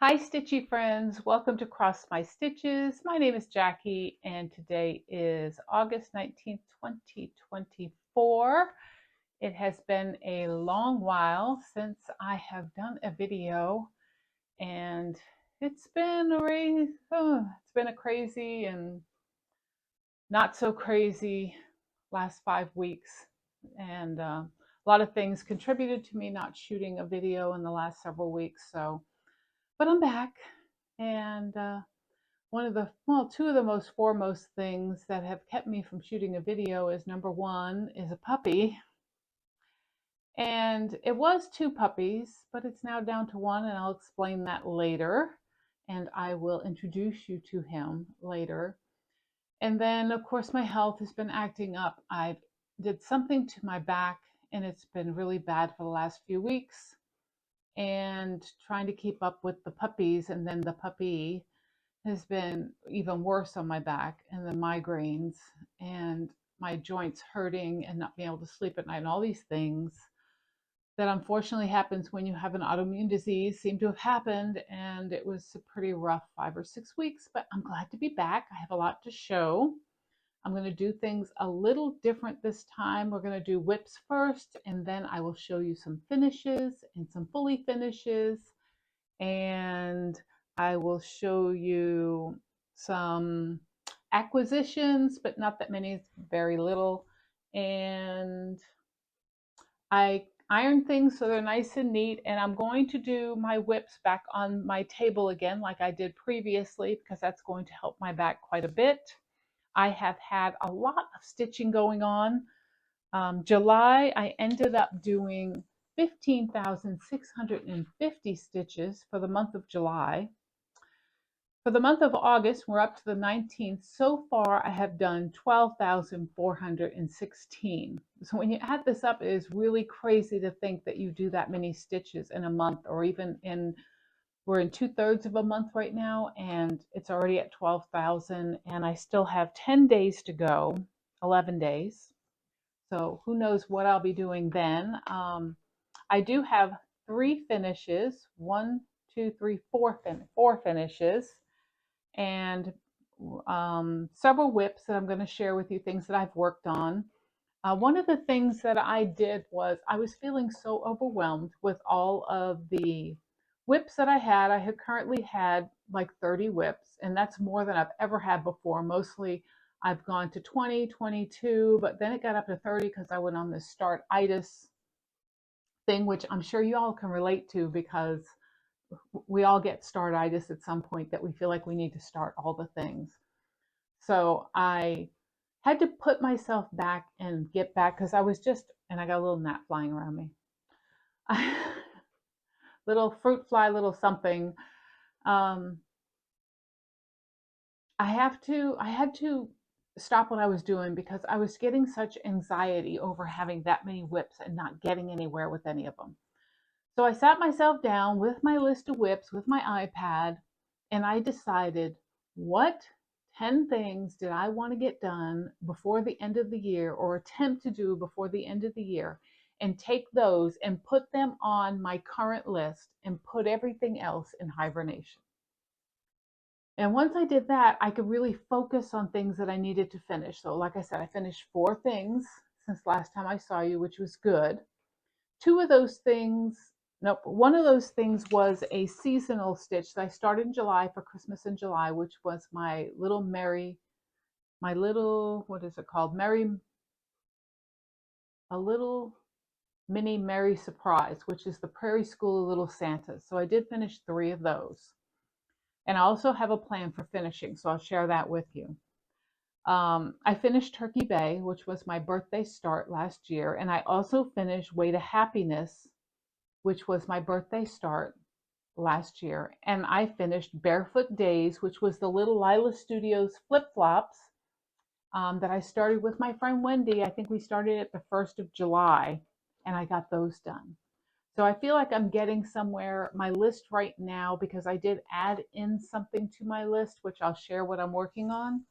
Hi Stitchy friends, welcome to Cross My Stitches. My name is Jackie and today is August 19th, 2024. It has been a long while since I have done a video and it's been a crazy and not so crazy last 5 weeks, and a lot of things contributed to me not shooting a video in the last several weeks. But I'm back, and two of the most foremost things that have kept me from shooting a video is number one is a puppy. And it was two puppies, but it's now down to one, and I'll explain that later. And I will introduce you to him later. And then, of course, my health has been acting up. I did something to my back, and it's been really bad for the last few weeks. And trying to keep up with the puppies, and then the puppy has been even worse on my back, and the migraines and my joints hurting and not being able to sleep at night, and all these things that unfortunately happens when you have an autoimmune disease seem to have happened. And it was a pretty rough 5 or 6 weeks, but I'm glad to be back. I have a lot to show. I'm going to do things a little different this time. We're going to do whips first, and then I will show you some finishes and some fully finishes, and I will show you some acquisitions, but not that many, very little. And I iron things so they're nice and neat, and I'm going to do my whips back on my table again like I did previously, because that's going to help my back quite a bit. I have had a lot of stitching going on. July, I ended up doing 15,650 stitches for the month of July. For the month of August, we're up to the 19th. So far, I have done 12,416. So when you add this up, it is really crazy to think that you do that many stitches in a month, or even we're in 2/3 of a month right now, and it's already at 12,000, and I still have 10 days to go, 11 days. So who knows what I'll be doing then. I do have 3 finishes, one, two, three, four finishes, and several whips that I'm going to share with you, things that I've worked on. One of the things that I did was I was feeling so overwhelmed with all of the whips that I had. I had currently had like 30 whips, and that's more than I've ever had before. Mostly I've gone to 20, 22, but then it got up to 30 because I went on this start-itis thing, which I'm sure you all can relate to, because we all get start-itis at some point, that we feel like we need to start all the things. So I had to put myself back and get back, because I was just, and I got a little gnat flying around me. Little fruit fly, little something. Um, I had to stop what I was doing, because I was getting such anxiety over having that many whips and not getting anywhere with any of them. So I sat myself down with my list of whips, with my iPad, and I decided, what 10 things did I want to get done before the end of the year, or attempt to do before the end of the year, and take those and put them on my current list and put everything else in hibernation. And once I did that, I could really focus on things that I needed to finish. So like I said, I finished 4 things since last time I saw you, which was good. Two of those things, nope, one of those things was a seasonal stitch that I started in July for Christmas in July, which was my little what is it called? A little mini Merry Surprise, which is the Prairie School of Little Santas. So I did finish 3 of those. And I also have a plan for finishing, so I'll share that with you. I finished Turkey Bay, which was my birthday start last year, and I also finished Way to Happiness, which was my birthday start last year. And I finished Barefoot Days, which was the little Lila Studios flip-flops that I started with my friend Wendy. I think we started at the 1st of July, and I got those done. So I feel like I'm getting somewhere. My list right now, because I did add in something to my list, which I'll share what I'm working on.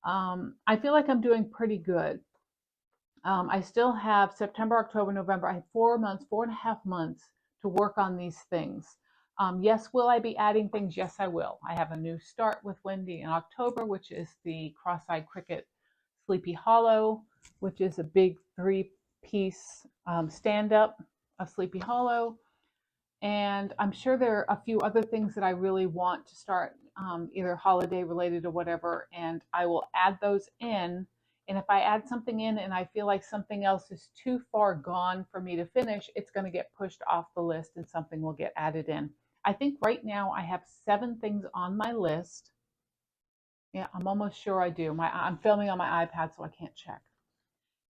I feel like I'm doing pretty good. I still have September, October, November. I have 4 months, 4.5 months to work on these things. Yes, will I be adding things? Yes, I will. I have a new start with Wendy in October, which is the Cross-Eyed Cricket Sleepy Hollow, which is a big three-piece stand-up of Sleepy Hollow. And I'm sure there are a few other things that I really want to start, either holiday related or whatever, and I will add those in. And if I add something in and I feel like something else is too far gone for me to finish, it's going to get pushed off the list and something will get added in. I think right now I have 7 things on my list. Yeah, I'm almost sure I do. I'm filming on my iPad, so I can't check.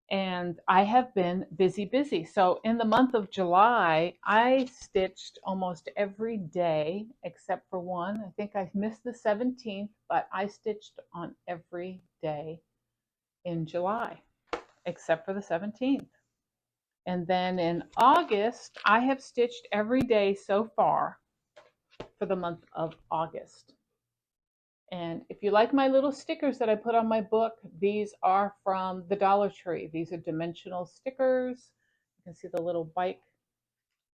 And I have been busy. So in the month of July, I stitched almost every day except for one. I think I missed the 17th, but I stitched on every day in July except for the 17th. And then in August, I have stitched every day so far for the month of August. And if you like my little stickers that I put on my book, these are from the Dollar Tree. These are dimensional stickers. You can see the little bike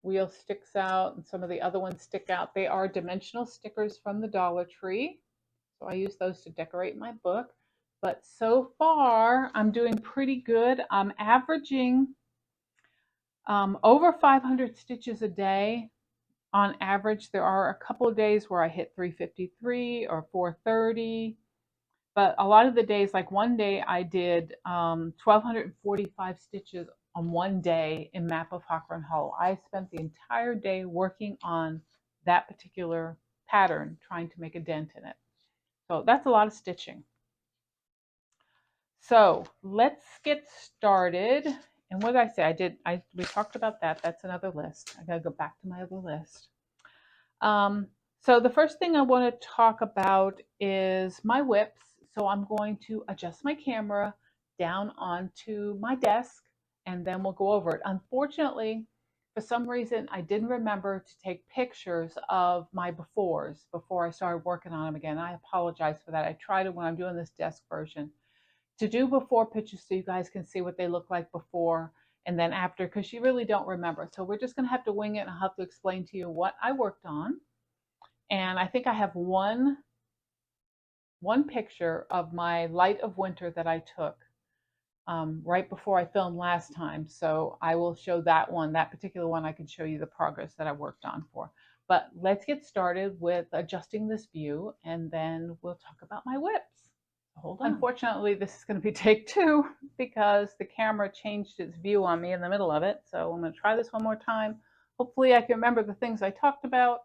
wheel sticks out and some of the other ones stick out. They are dimensional stickers from the Dollar Tree. So I use those to decorate my book. But so far, I'm doing pretty good. I'm averaging over 500 stitches a day. On average, there are a couple of days where I hit 353 or 430. But a lot of the days, like one day I did 1,245 stitches on one day in Map of Hawthorne Hollow. I spent the entire day working on that particular pattern, trying to make a dent in it. So that's a lot of stitching. So let's get started. And what did I say? We talked about that. That's another list. I gotta go back to my other list. So the first thing I want to talk about is my whips. So I'm going to adjust my camera down onto my desk and then we'll go over it. Unfortunately, for some reason, I didn't remember to take pictures of my befores before I started working on them again. I apologize for that. I tried it when I'm doing this desk version to do before pictures so you guys can see what they look like before and then after, because you really don't remember. So we're just going to have to wing it and I'll have to explain to you what I worked on. And I think I have one picture of my light of winter that I took right before I filmed last time. So I will show that one, that particular one. I can show you the progress that I worked on for. But let's get started with adjusting this view and then we'll talk about my whips. Hold on. Unfortunately, this is going to be take 2 because the camera changed its view on me in the middle of it. So I'm going to try this one more time. Hopefully I can remember the things I talked about,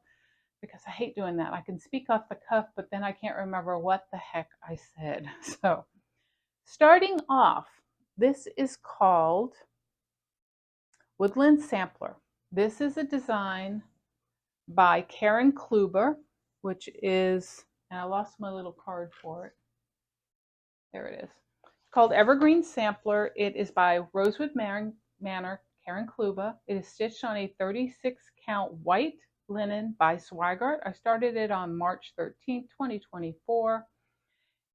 because I hate doing that. I can speak off the cuff, but then I can't remember what the heck I said. So starting off, this is called Woodland Sampler. This is a design by Karen Kluber, which is, and I lost my little card for it. There it is. It's called Evergreen Sampler. It is by Rosewood Manor, Karen Kluber. It is stitched on a 36 count white linen by Swigart. I started it on March 13th, 2024.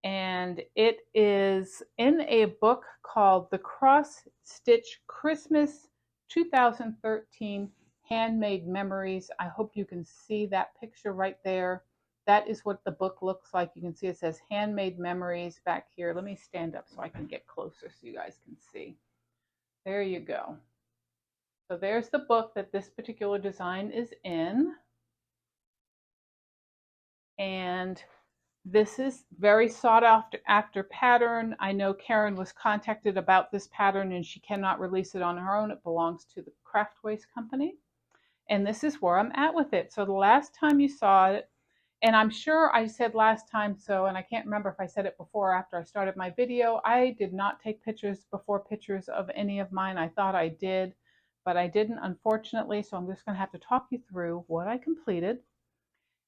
And it is in a book called The Cross Stitch Christmas 2013 Handmade Memories. I hope you can see that picture right there. That is what the book looks like. You can see it says Handmade Memories back here. Let me stand up so I can get closer so you guys can see. There you go. So there's the book that this particular design is in. And this is very sought after pattern. I know Karen was contacted about this pattern and she cannot release it on her own. It belongs to the Craft Waste Company. And this is where I'm at with it. So the last time you saw it, and I'm sure I said last time so, and I can't remember if I said it before or after I started my video, I did not take before pictures of any of mine. I thought I did, but I didn't, unfortunately. So I'm just going to have to talk you through what I completed.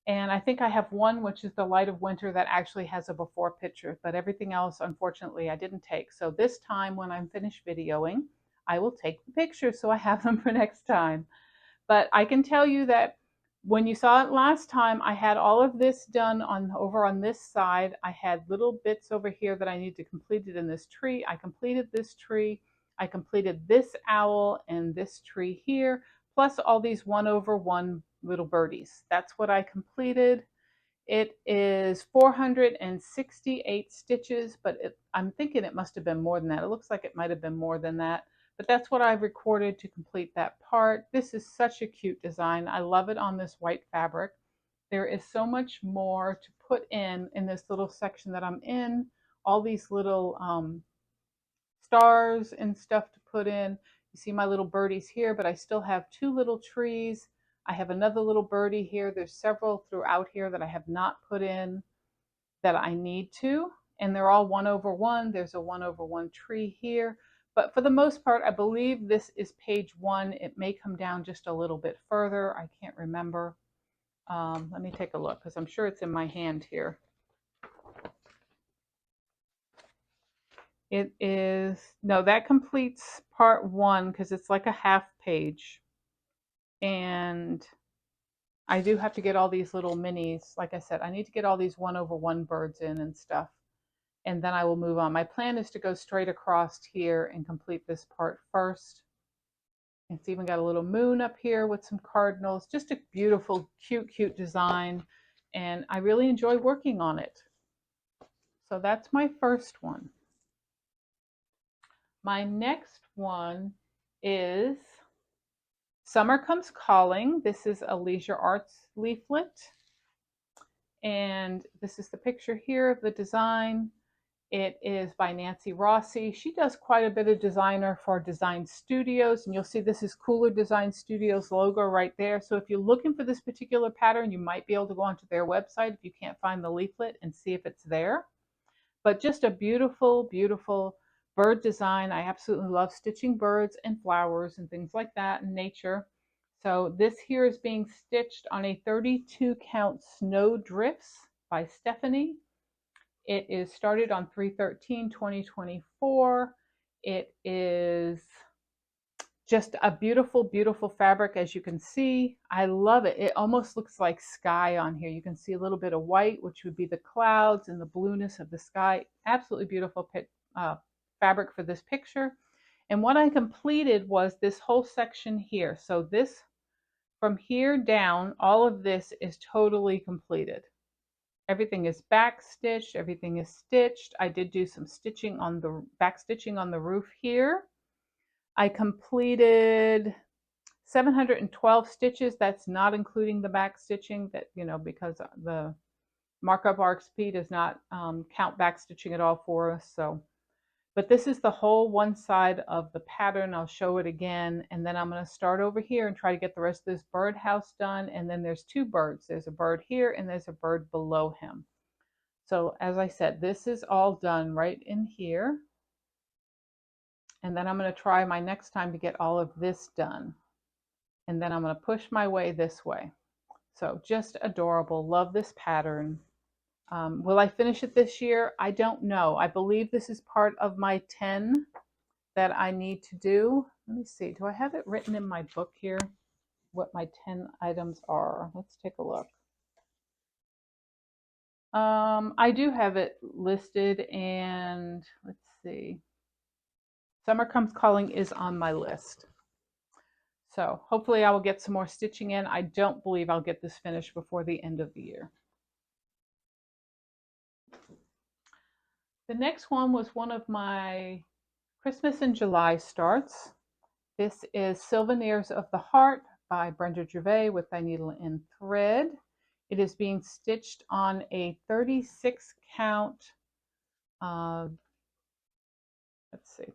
And I think I have one, which is the Light of Winter, that actually has a before picture, but everything else, unfortunately, I didn't take. So this time when I'm finished videoing, I will take the pictures so I have them for next time. But I can tell you that when you saw it last time, I had all of this done over on this side. I had little bits over here that I need to complete it in this tree. I completed this tree. I completed this owl and this tree here, plus all these 1/1 little birdies. That's what I completed. It is 468 stitches, but I'm thinking it must have been more than that. It looks like it might have been more than that, but that's what I've recorded to complete that part. This is such a cute design. I love it on this white fabric. There is so much more to put in this little section that I'm in. All these little stars and stuff to put in. You see my little birdies here, but I still have two little trees. I have another little birdie here. There's several throughout here that I have not put in that I need to, and they're all 1/1. There's a 1/1 tree here, but for the most part, I believe this is page 1. It may come down just a little bit further. I can't remember. Let me take a look because I'm sure it's in my hand here. It is, no, that completes part 1 because it's like a half page. And I do have to get all these little minis. Like I said, I need to get all these 1/1 birds in and stuff. And then I will move on. My plan is to go straight across here and complete this part first. It's even got a little moon up here with some cardinals. Just a beautiful, cute design. And I really enjoy working on it. So that's my first one. My next one is Summer Comes Calling. This is a Leisure Arts leaflet. And this is the picture here of the design. It is by Nancy Rossi. She does quite a bit of designer for Design Studios, and you'll see this is Cooler Design Studios logo right there. So if you're looking for this particular pattern, you might be able to go onto their website if you can't find the leaflet and see if it's there. But just a beautiful, beautiful bird design. I absolutely love stitching birds and flowers and things like that in nature. So this here is being stitched on a 32 count Snow Drifts by Stephanie. It is started on 3/13/2024. It is just a beautiful, beautiful fabric, as you can see. I love it. It almost looks like sky on here. You can see a little bit of white, which would be the clouds and the blueness of the sky. Absolutely beautiful fabric for this picture. And what I completed was this whole section here. So this, from here down, all of this is totally completed. Everything is back stitched, everything is stitched. I did do some stitching on the back stitching on the roof here. I completed 712 stitches. That's not including the back stitching, that, you know, because the markup RXP does not count back stitching at all for us. So, but this is the whole one side of the pattern. I'll show it again, and then I'm going to start over here and try to get the rest of this birdhouse done. And then there's two birds. There's a bird here and there's a bird below him. So as I said, this is all done right in here. And then I'm going to try my next time to get all of this done. And then I'm going to push my way this way. So just adorable. Love this pattern. Will I finish it this year? I don't know. I believe this is part of my 10 that I need to do. Let me see. Do I have it written in my book here? What my 10 items are? Let's take a look. I do have it listed, and let's see. Summer Comes Calling is on my list. So hopefully I will get some more stitching in. I don't believe I'll get this finished before the end of the year. The next one was one of my Christmas in July starts. This is Souvenirs of the Heart by Brenda Gervais with Thy Needle and Thread. It is being stitched on a 36 count,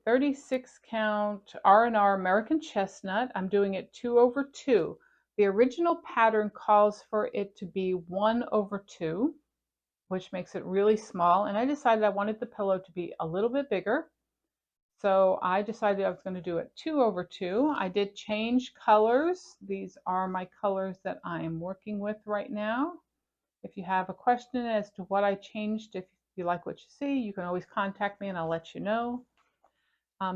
36 count R&R American Chestnut. I'm doing it 2/2. The original pattern calls for it to be 1/2, which makes it really small. And I decided I wanted the pillow to be a little bit bigger. So I decided I was going to do it 2/2. I did change colors. These are my colors that I am working with right now. If you have a question as to what I changed, if you like what you see, you can always contact me and I'll let you know.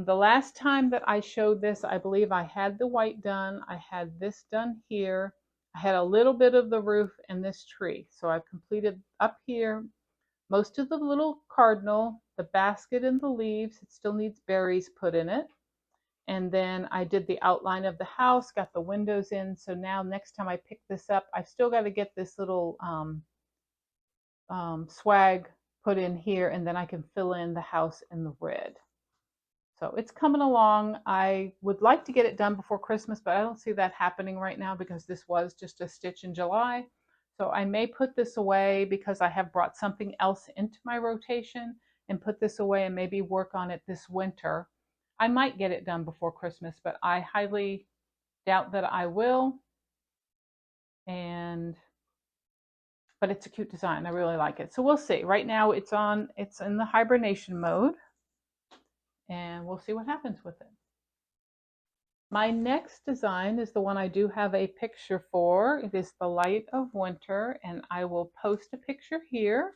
The last time that I showed this, I believe I had the white done. I had this done here. I had a little bit of the roof and this tree. So I've completed up here most of the little cardinal, the basket and the leaves. It still needs berries put in it. And then I did the outline of the house, got the windows in. So now next time I pick this up, I've still got to get this little swag put in here, and then I can fill in the house in the red. So it's coming along. I would like to get it done before Christmas, but I don't see that happening right now because this was just a stitch in July. So I may put this away because I have brought something else into my rotation, and put this away and maybe work on it this winter. I might get it done before Christmas, but I highly doubt that I will. But it's a cute design. I really like it. So we'll see. Right now it's in the hibernation mode, and we'll see what happens with it. My next design is the one I do have a picture for. It is the Light of Winter, and I will post a picture here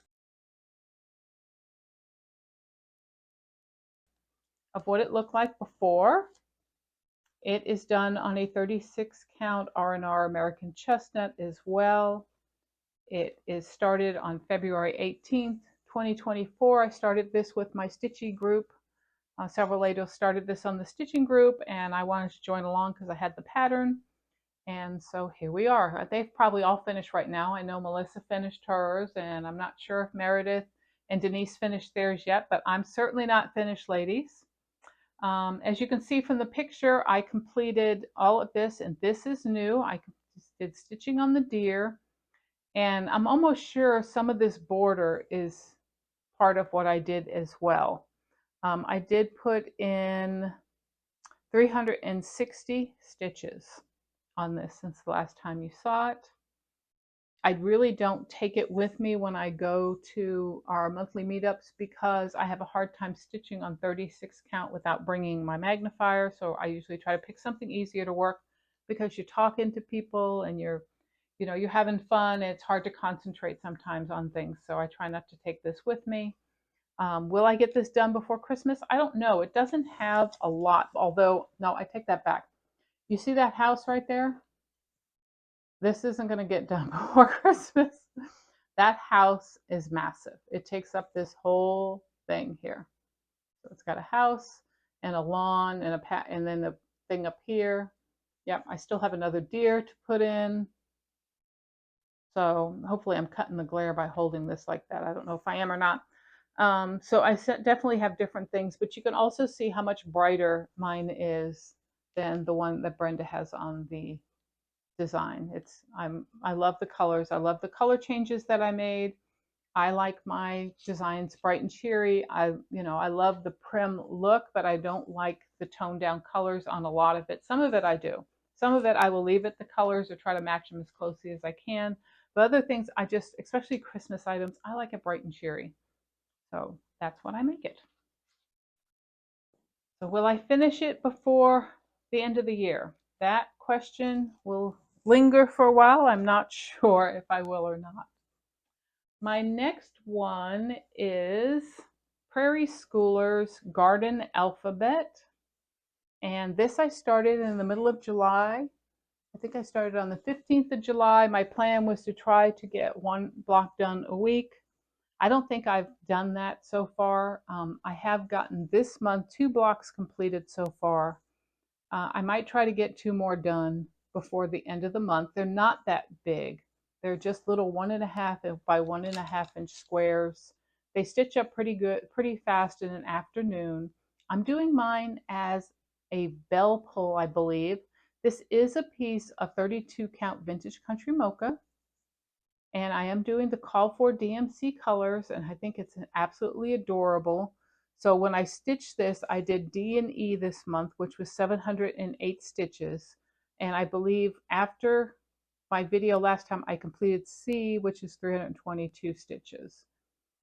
of what it looked like before. It is done on a 36 count R&R American chestnut as well. It is started on February 18th, 2024. I started this with my stitchy group. Several ladies started this on the stitching group, and I wanted to join along because I had the pattern. And so here we are. They've probably all finished right now. I know Melissa finished hers, and I'm not sure if Meredith and Denise finished theirs yet, but I'm certainly not finished, ladies. As you can see from the picture, I completed all of this, and this is new. I did stitching on the deer, and I'm almost sure some of this border is part of what I did as well. I did put in 360 stitches on this since the last time you saw it. I really don't take it with me when I go to our monthly meetups because I have a hard time stitching on 36 count without bringing my magnifier. So I usually try to pick something easier to work because you're talking to people and you're having fun, and it's hard to concentrate sometimes on things. So I try not to take this with me. Will I get this done before Christmas? I don't know. It doesn't have a lot, although, no, I take that back. You see that house right there? This isn't going to get done before Christmas. That house is massive. It takes up this whole thing here. So it's got a house and a lawn and and then the thing up here. Yep, I still have another deer to put in. So hopefully I'm cutting the glare by holding this like that. I don't know if I am or not. So I definitely have different things, but you can also see how much brighter mine is than the one that Brenda has on the design. I love the colors. I love the color changes that I made. I like my designs bright and cheery. I love the prim look, but I don't like the toned down colors on a lot of it. Some of it I do. Some of it I will leave it the colors or try to match them as closely as I can. But other things especially Christmas items, I like it bright and cheery. So that's what I make it. So will I finish it before the end of the year? That question will linger for a while. I'm not sure if I will or not. My next one is Prairie Schoolers Garden Alphabet. And this I started in the middle of July. I think I started on the 15th of July. My plan was to try to get one block done a week. I don't think I've done that so far. I have gotten this month 2 blocks completed so far. I might try to get 2 more done before the end of the month. They're not that big. They're just little 1.5 by 1.5 inch squares. They stitch up pretty good, pretty fast in an afternoon. I'm doing mine as a bell pull, I believe. This is a piece of 32 count vintage country mocha. And I am doing the call for DMC colors, and I think it's absolutely adorable. So when I stitched this, I did D and E this month, which was 708 stitches. And I believe after my video last time, I completed C, which is 322 stitches.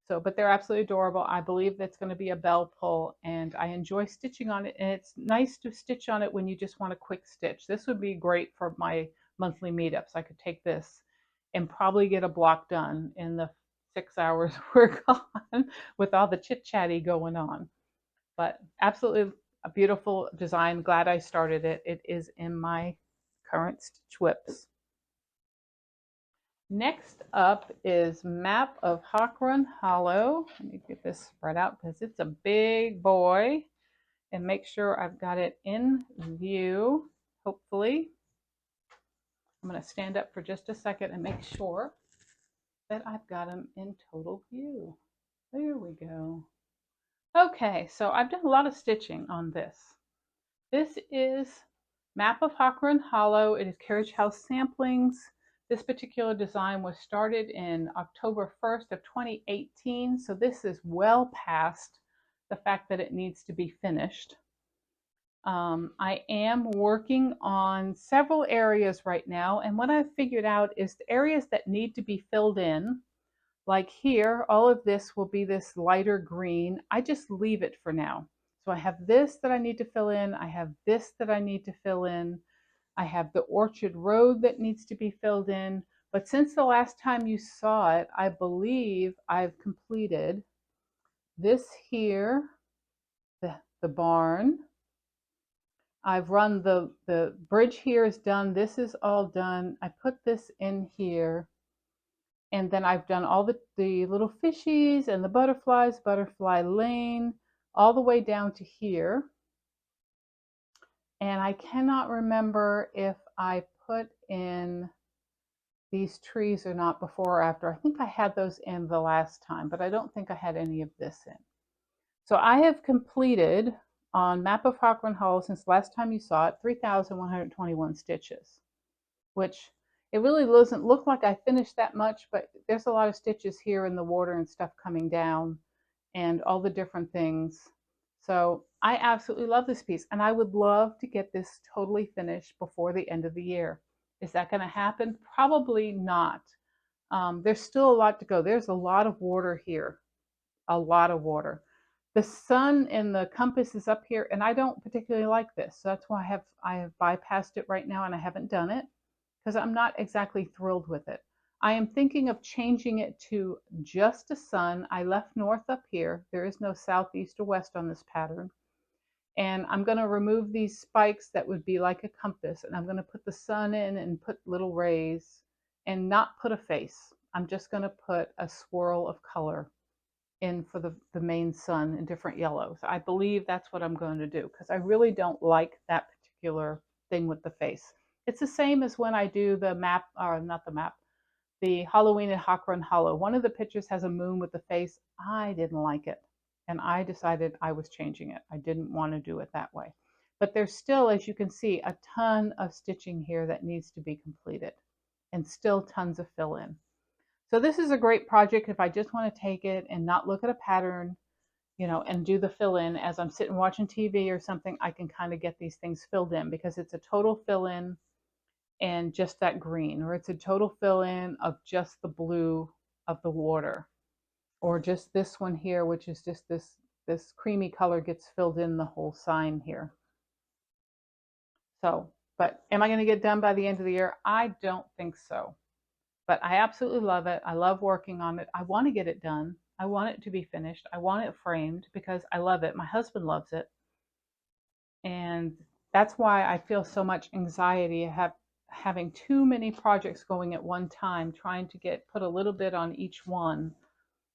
So, but they're absolutely adorable. I believe that's going to be a bell pull, and I enjoy stitching on it. And it's nice to stitch on it when you just want a quick stitch. This would be great for my monthly meetups. I could take this and probably get a block done in the 6 hours we're gone with all the chit-chatty going on. But absolutely a beautiful design. Glad I started it. It is in my current stitch whips. Next up is Map of Hawk Run Hollow. Let me get this spread out because it's a big boy. and make sure I've got it in view, hopefully. I'm going to stand up for just a second and make sure that I've got them in total view. There we go. Okay, so I've done a lot of stitching on this. This is Map of Hockran Hollow. It is Carriage House Samplings. This particular design was started in October 1st of 2018, so this is well past the fact that it needs to be finished. I am working on several areas right now, and what I've figured out is the areas that need to be filled in, like here, all of this will be this lighter green. I just leave it for now. So I have this that I need to fill in. I have this that I need to fill in. I have the Orchard Road that needs to be filled in. But since the last time you saw it, I believe I've completed this here, the barn. I've run the bridge here is done. This is all done. I put this in here. And then I've done all the little fishies and the butterflies, butterfly lane, all the way down to here. And I cannot remember if I put in these trees or not before or after. I think I had those in the last time, but I don't think I had any of this in. So I have completed on Map of Hockran Hollow since last time you saw it, 3,121 stitches, which it really doesn't look like I finished that much, but there's a lot of stitches here in the water and stuff coming down and all the different things. So I absolutely love this piece, and I would love to get this totally finished before the end of the year. Is that going to happen? Probably not. There's still a lot to go. There's a lot of water here, a lot of water. The sun and the compass is up here, and I don't particularly like this. So that's why I have bypassed it right now, and I haven't done it because I'm not exactly thrilled with it. I am thinking of changing it to just a sun. I left north up here. There is no south, east, or west on this pattern. And I'm going to remove these spikes that would be like a compass, and I'm going to put the sun in and put little rays and not put a face. I'm just going to put a swirl of color in for the main sun in different yellows. I believe that's what I'm going to do because I really don't like that particular thing with the face. It's the same as when I do the map, or not the map, the Halloween at Hockran Hollow. One of the pictures has a moon with the face. I didn't like it, and I decided I was changing it. I didn't want to do it that way. But there's still, as you can see, a ton of stitching here that needs to be completed, and still tons of fill in. So this is a great project if I just want to take it and not look at a pattern, you know, and do the fill in as I'm sitting watching TV or something. I can kind of get these things filled in because it's a total fill in and just that green, or it's a total fill in of just the blue of the water, or just this one here, which is just this creamy color gets filled in the whole sign here. So, but am I going to get done by the end of the year? I don't think so. But I absolutely love it. I love working on it. I want to get it done. I want it to be finished. I want it framed because I love it. My husband loves it. And that's why I feel so much anxiety having too many projects going at one time, trying to put a little bit on each one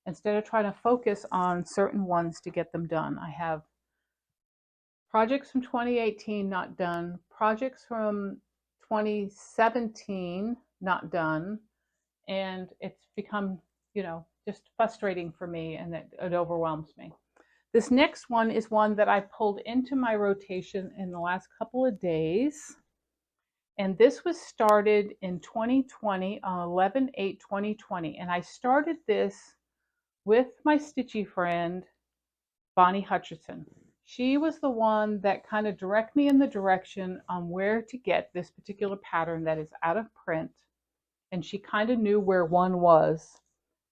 instead of trying to focus on certain ones to get them done. I have projects from 2018 not done, projects from 2017 not done, and it's become, you know, just frustrating for me, and it overwhelms me. This next one is one that I pulled into my rotation in the last couple of days. And this was started in 2020 on 11/8/2020. And I started this with my stitchy friend, Bonnie Hutcherson. She was the one that kind of directed me in the direction on where to get this particular pattern that is out of print. And she kind of knew where one was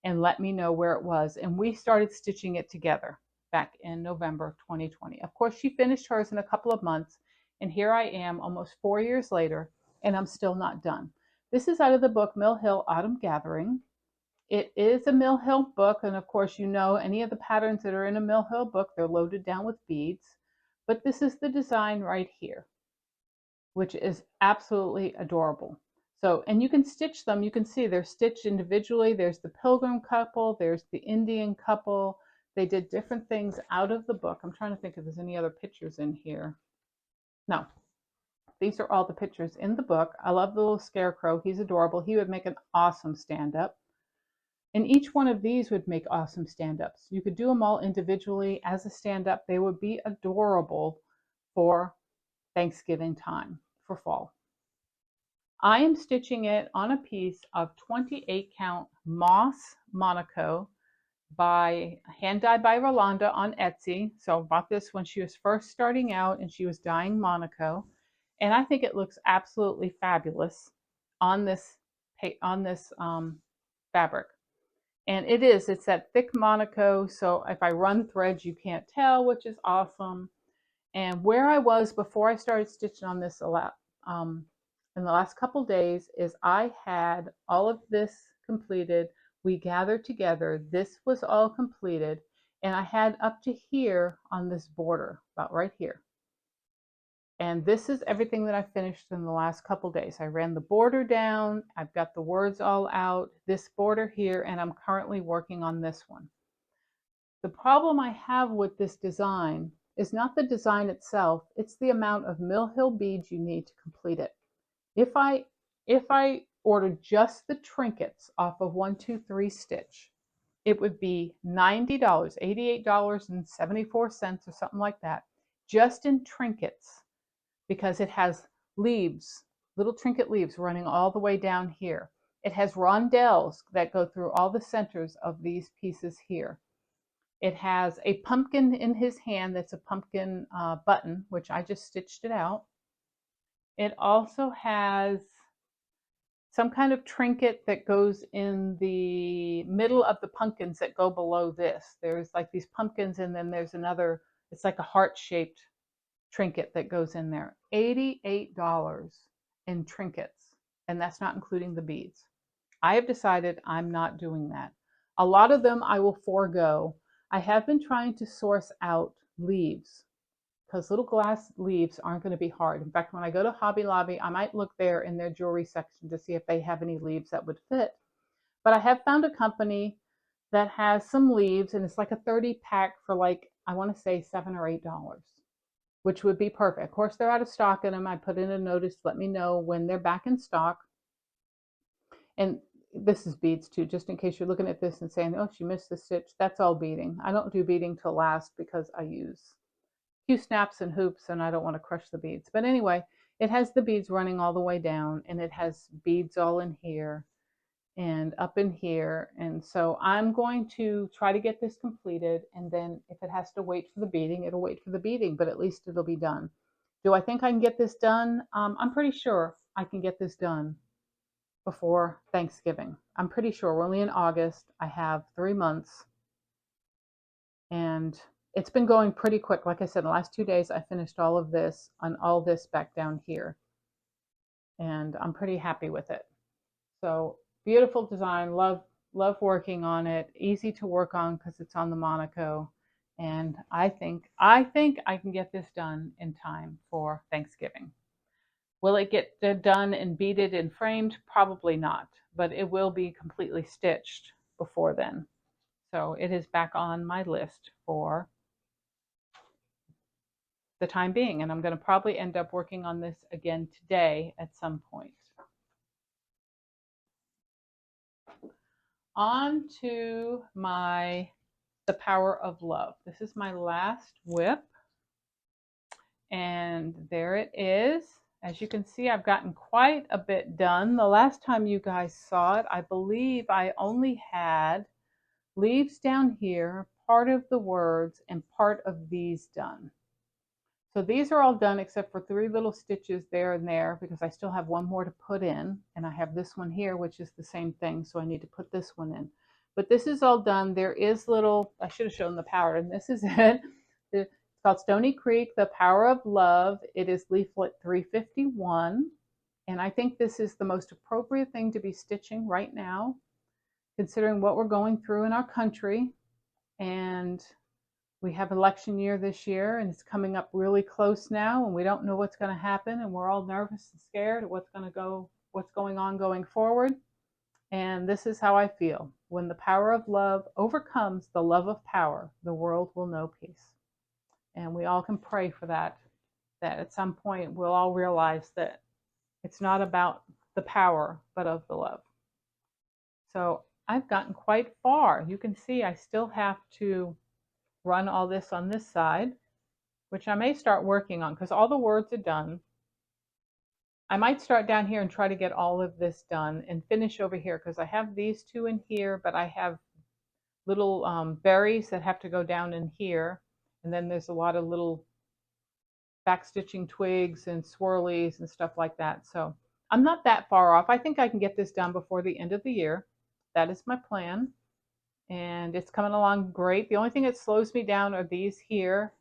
and let me know where it was. And we started stitching it together back in November of 2020. Of course, she finished hers in a couple of months. And here I am almost 4 years later, and I'm still not done. This is out of the book Mill Hill Autumn Gathering. It is a Mill Hill book, and of course, you know, any of the patterns that are in a Mill Hill book, they're loaded down with beads. But this is the design right here, which is absolutely adorable. So, and you can stitch them. You can see they're stitched individually. There's the pilgrim couple, there's the Indian couple, They did different things out of the book. I'm trying to think if there's any other pictures in here. No, these are all the pictures in the book. I love the little scarecrow. He's adorable. He would make an awesome stand-up. And each one of these would make awesome stand-ups. You could do them all individually as a stand-up. They would be adorable for Thanksgiving time, for fall. I am stitching it on a piece of 28 count moss Monaco by hand dyed by Rolanda on Etsy. So I bought this when she was first starting out and she was dyeing Monaco. And I think it looks absolutely fabulous on this fabric. And it's that thick Monaco. So if I run threads, you can't tell, which is awesome. And where I was before I started stitching on this in the last couple days is I had all of this completed. We gathered together. This was all completed. And I had up to here on this border, about right here. And this is everything that I finished in the last couple days. I ran the border down. I've got the words all out, this border here, and I'm currently working on this one. The problem I have with this design is not the design itself, it's the amount of Mill Hill beads you need to complete it. If I ordered just the trinkets off of 123 Stitch, it would be $90, $88.74 or something like that, just in trinkets, because it has leaves, little trinket leaves running all the way down here. It has rondelles that go through all the centers of these pieces here. It has a pumpkin in his hand that's a pumpkin button, which I just stitched it out. It also has some kind of trinket that goes in the middle of the pumpkins that go below this. There's like these pumpkins, and then there's another, it's like a heart-shaped trinket that goes in there. $88 in trinkets, and that's not including the beads. I have decided I'm not doing that. A lot of them I will forego. I have been trying to source out leaves, because little glass leaves aren't going to be hard. In fact, when I go to Hobby Lobby, I might look there in their jewelry section to see if they have any leaves that would fit. But I have found a company that has some leaves, and it's like a 30 pack for like, I want to say $7 or $8, which would be perfect. Of course, they're out of stock in them. I put in a notice, let me know when they're back in stock. And this is beads too, just in case you're looking at this and saying, oh, she missed the stitch. That's all beading. I don't do beading till last because I use a few snaps and hoops and I don't want to crush the beads. But anyway, it has the beads running all the way down, and it has beads all in here and up in here. And so I'm going to try to get this completed, and then if it has to wait for the beading, it'll wait for the beading, but at least it'll be done. Do I think I can get this done? I'm pretty sure I can get this done before Thanksgiving. I'm pretty sure. We're only in August. I have 3 months, and it's been going pretty quick. Like I said, in the last 2 days, I finished all of this on all this back down here, and I'm pretty happy with it. So beautiful design. Love working on it. Easy to work on because it's on the Monaco, and I think I can get this done in time for Thanksgiving. Will it get done and beaded and framed? Probably not, but it will be completely stitched before then. So it is back on my list for the time being, and I'm going to probably end up working on this again today at some point. On to The Power of Love. This is my last whip, and there it is. As you can see, I've gotten quite a bit done. The last time you guys saw it, I believe I only had leaves down here, part of the words, and part of these done. So these are all done except for 3 little stitches there and there, because I still have one more to put in, and I have this one here, which is the same thing, so I need to put this one in. But this is all done. There is little, I should have shown the power, and this is it. It's called Stony Creek, The Power of Love. It is leaflet 351, and I think this is the most appropriate thing to be stitching right now, considering what we're going through in our country. And we have election year this year, and it's coming up really close now, and we don't know what's going to happen, and we're all nervous and scared of what's going on going forward. And this is how I feel. When the power of love overcomes the love of power, the world will know peace. And we all can pray for that, that at some point we'll all realize that it's not about the power, but of the love. So I've gotten quite far. You can see I still have to run all this on this side, which I may start working on because all the words are done. I might start down here and try to get all of this done and finish over here because I have these two in here, but I have little berries that have to go down in here. And then there's a lot of little backstitching twigs and swirlies and stuff like that. So I'm not that far off. I think I can get this done before the end of the year. That is my plan. And it's coming along great. The only thing that slows me down are these here.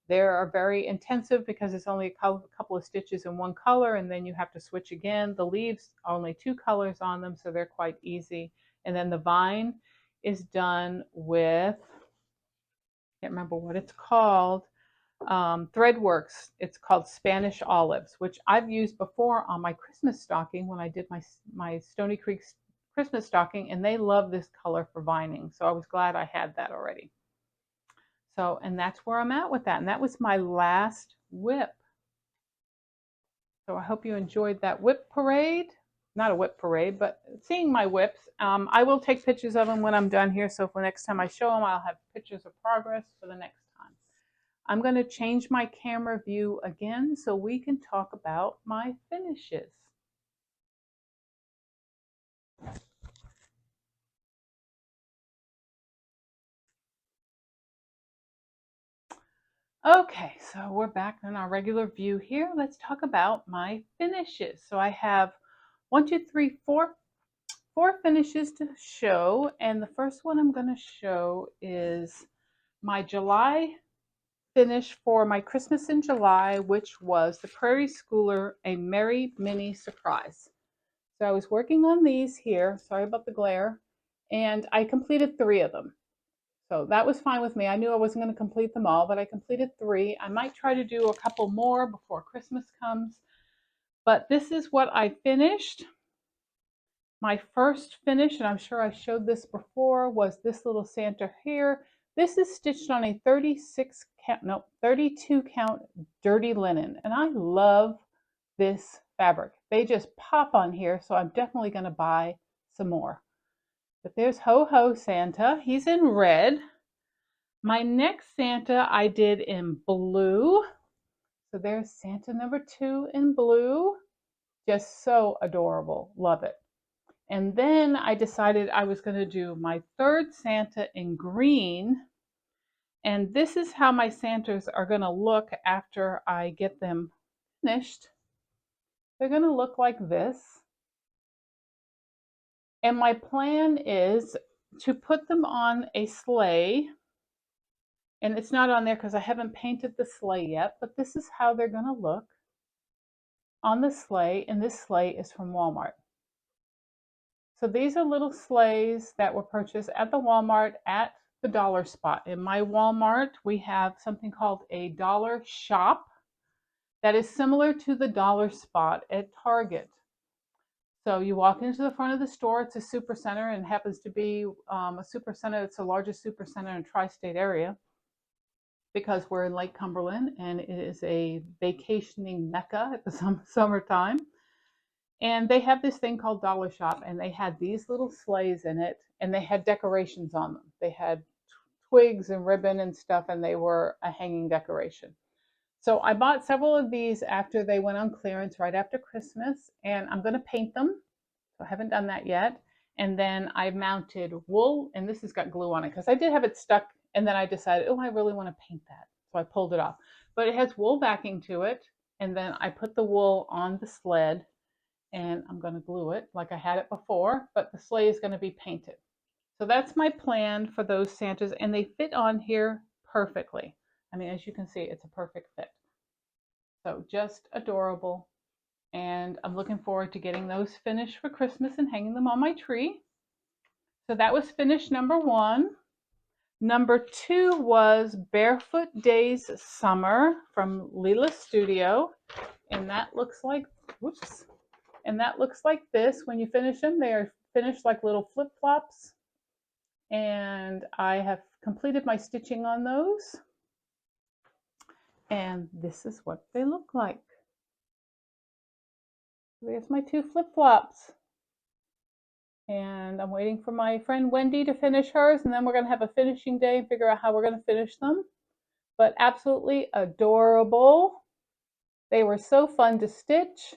They are very intensive because it's only a couple of stitches in one color, and then you have to switch again. The leaves are only 2 colors on them, so they're quite easy. And then the vine is done with, I can't remember what it's called, Threadworks. It's called Spanish Olives, which I've used before on my Christmas stocking when I did my Stony Creek Christmas stocking, and they love this color for vining. So I was glad I had that already. So, and that's where I'm at with that. And that was my last whip. So I hope you enjoyed that whip parade. Not a whip parade, but seeing my whips. I will take pictures of them when I'm done here. So for the next time I show them, I'll have pictures of progress for the next time. I'm going to change my camera view again so we can talk about my finishes. Okay, so we're back in our regular view here. Let's talk about my finishes. So I have 4 finishes to show, and the first one I'm going to show is my July finish for my Christmas in July, which was the Prairie Schooler, a Merry Mini Surprise. So I was working on these here, sorry about the glare, and I completed 3 of them. So that was fine with me. I knew I wasn't going to complete them all, but I completed 3. I might try to do a couple more before Christmas comes. But this is what I finished. My first finish, and I'm sure I showed this before, was this little Santa here. This is stitched on a 32 count dirty linen. And I love this fabric. They just pop on here, so I'm definitely going to buy some more. But there's Ho Ho Santa. He's in red. My next Santa I did in blue. So there's Santa number 2 in blue. Just so adorable. Love it. And then I decided I was going to do my 3rd Santa in green. And this is how my Santas are going to look after I get them finished. They're going to look like this. And my plan is to put them on a sleigh. And it's not on there because I haven't painted the sleigh yet, but this is how they're going to look on the sleigh. And this sleigh is from Walmart. So these are little sleighs that were purchased at the Walmart at the dollar spot. In my Walmart, we have something called a dollar shop that is similar to the dollar spot at Target. So you walk into the front of the store, it's a super center, and happens to be a super center. It's the largest super center in the tri-state area because we're in Lake Cumberland and it is a vacationing mecca at the summertime. And they have this thing called Dollar Shop, and they had these little sleighs in it, and they had decorations on them. They had twigs and ribbon and stuff, and they were a hanging decoration. So I bought several of these after they went on clearance right after Christmas, and I'm going to paint them. So I haven't done that yet. And then I mounted wool, and this has got glue on it because I did have it stuck, and then I decided, oh, I really want to paint that. So I pulled it off. But it has wool backing to it, and then I put the wool on the sled, and I'm going to glue it like I had it before, but the sleigh is going to be painted. So that's my plan for those Santas, and they fit on here perfectly. I mean, as you can see, it's a perfect fit. So just adorable. And I'm looking forward to getting those finished for Christmas and hanging them on my tree. So that was finish number 1. Number 2 was Barefoot Days Summer from Leela Studio. And that looks like, whoops. And that looks like this. When you finish them, they are finished like little flip-flops, and I have completed my stitching on those. And this is what they look like. There's my 2 flip-flops. And I'm waiting for my friend Wendy to finish hers, and then we're going to have a finishing day and figure out how we're going to finish them. But absolutely adorable. They were so fun to stitch,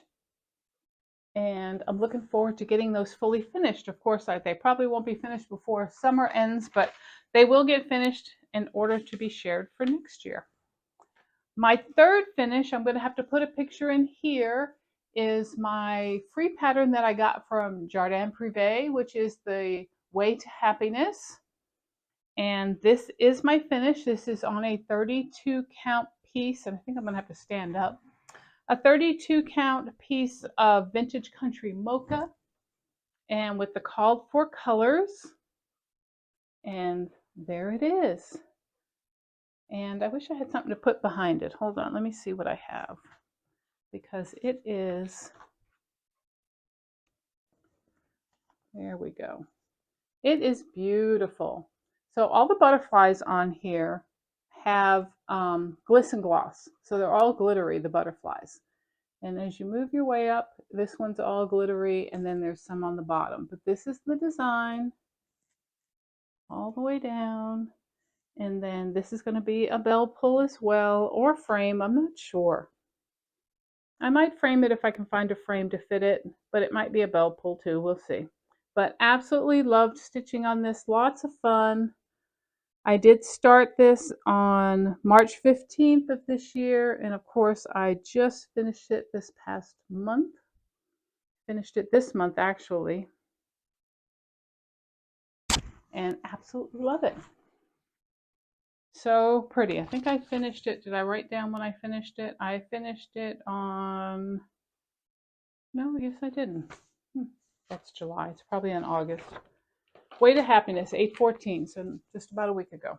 and I'm looking forward to getting those fully finished. Of course, they probably won't be finished before summer ends, but they will get finished in order to be shared for next year. My third finish, I'm going to have to put a picture in here, is my free pattern that I got from Jardin Privé, which is the Way to Happiness. And this is my finish. This is on a 32 count piece, and I think I'm going to have to stand up. A 32 count piece of vintage country mocha, and with the called for colors. And there it is. And I wish I had something to put behind it. Hold on, let me see what I have. Because it is, there we go. It is beautiful. So all the butterflies on here have glisten gloss. So they're all glittery, the butterflies. And as you move your way up, this one's all glittery, and then there's some on the bottom. But this is the design all the way down. And then this is going to be a bell pull as well, or frame, I'm not sure. I might frame it if I can find a frame to fit it, but it might be a bell pull too, we'll see. But absolutely loved stitching on this, lots of fun. I did start this on March 15th of this year, and of course I just finished it this past month. Finished it this month actually, and absolutely love it. So pretty. I think I finished it. Did I write down when I finished it? I finished it on, no, I guess I didn't. That's July. It's probably in August. Way to Happiness, 8/14, so just about a week ago.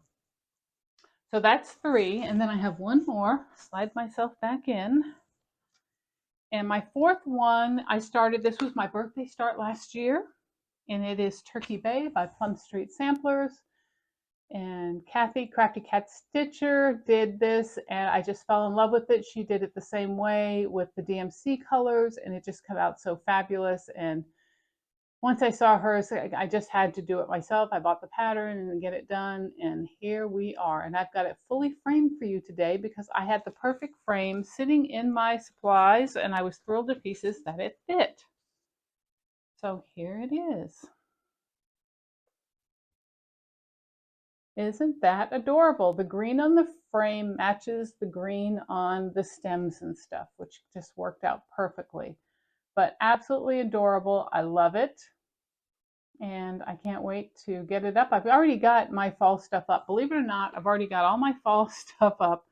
So that's 3, and then I have one more. Slide myself back in. And my 4th one, I started, this was my birthday start last year, and it is Turkey Bay by Plum Street Samplers. And Kathy, Crafty Cat Stitcher, did this, and I just fell in love with it. She did it the same way with the DMC colors, and it just came out so fabulous. And once I saw hers, I just had to do it myself. I bought the pattern and get it done, and here we are. And I've got it fully framed for you today because I had the perfect frame sitting in my supplies, and I was thrilled to pieces that it fit. So here it is. Isn't that adorable? The green on the frame matches the green on the stems and stuff, which just worked out perfectly. But absolutely adorable. I love it. And I can't wait to get it up. I've already got my fall stuff up. Believe it or not, I've already got all my fall stuff up.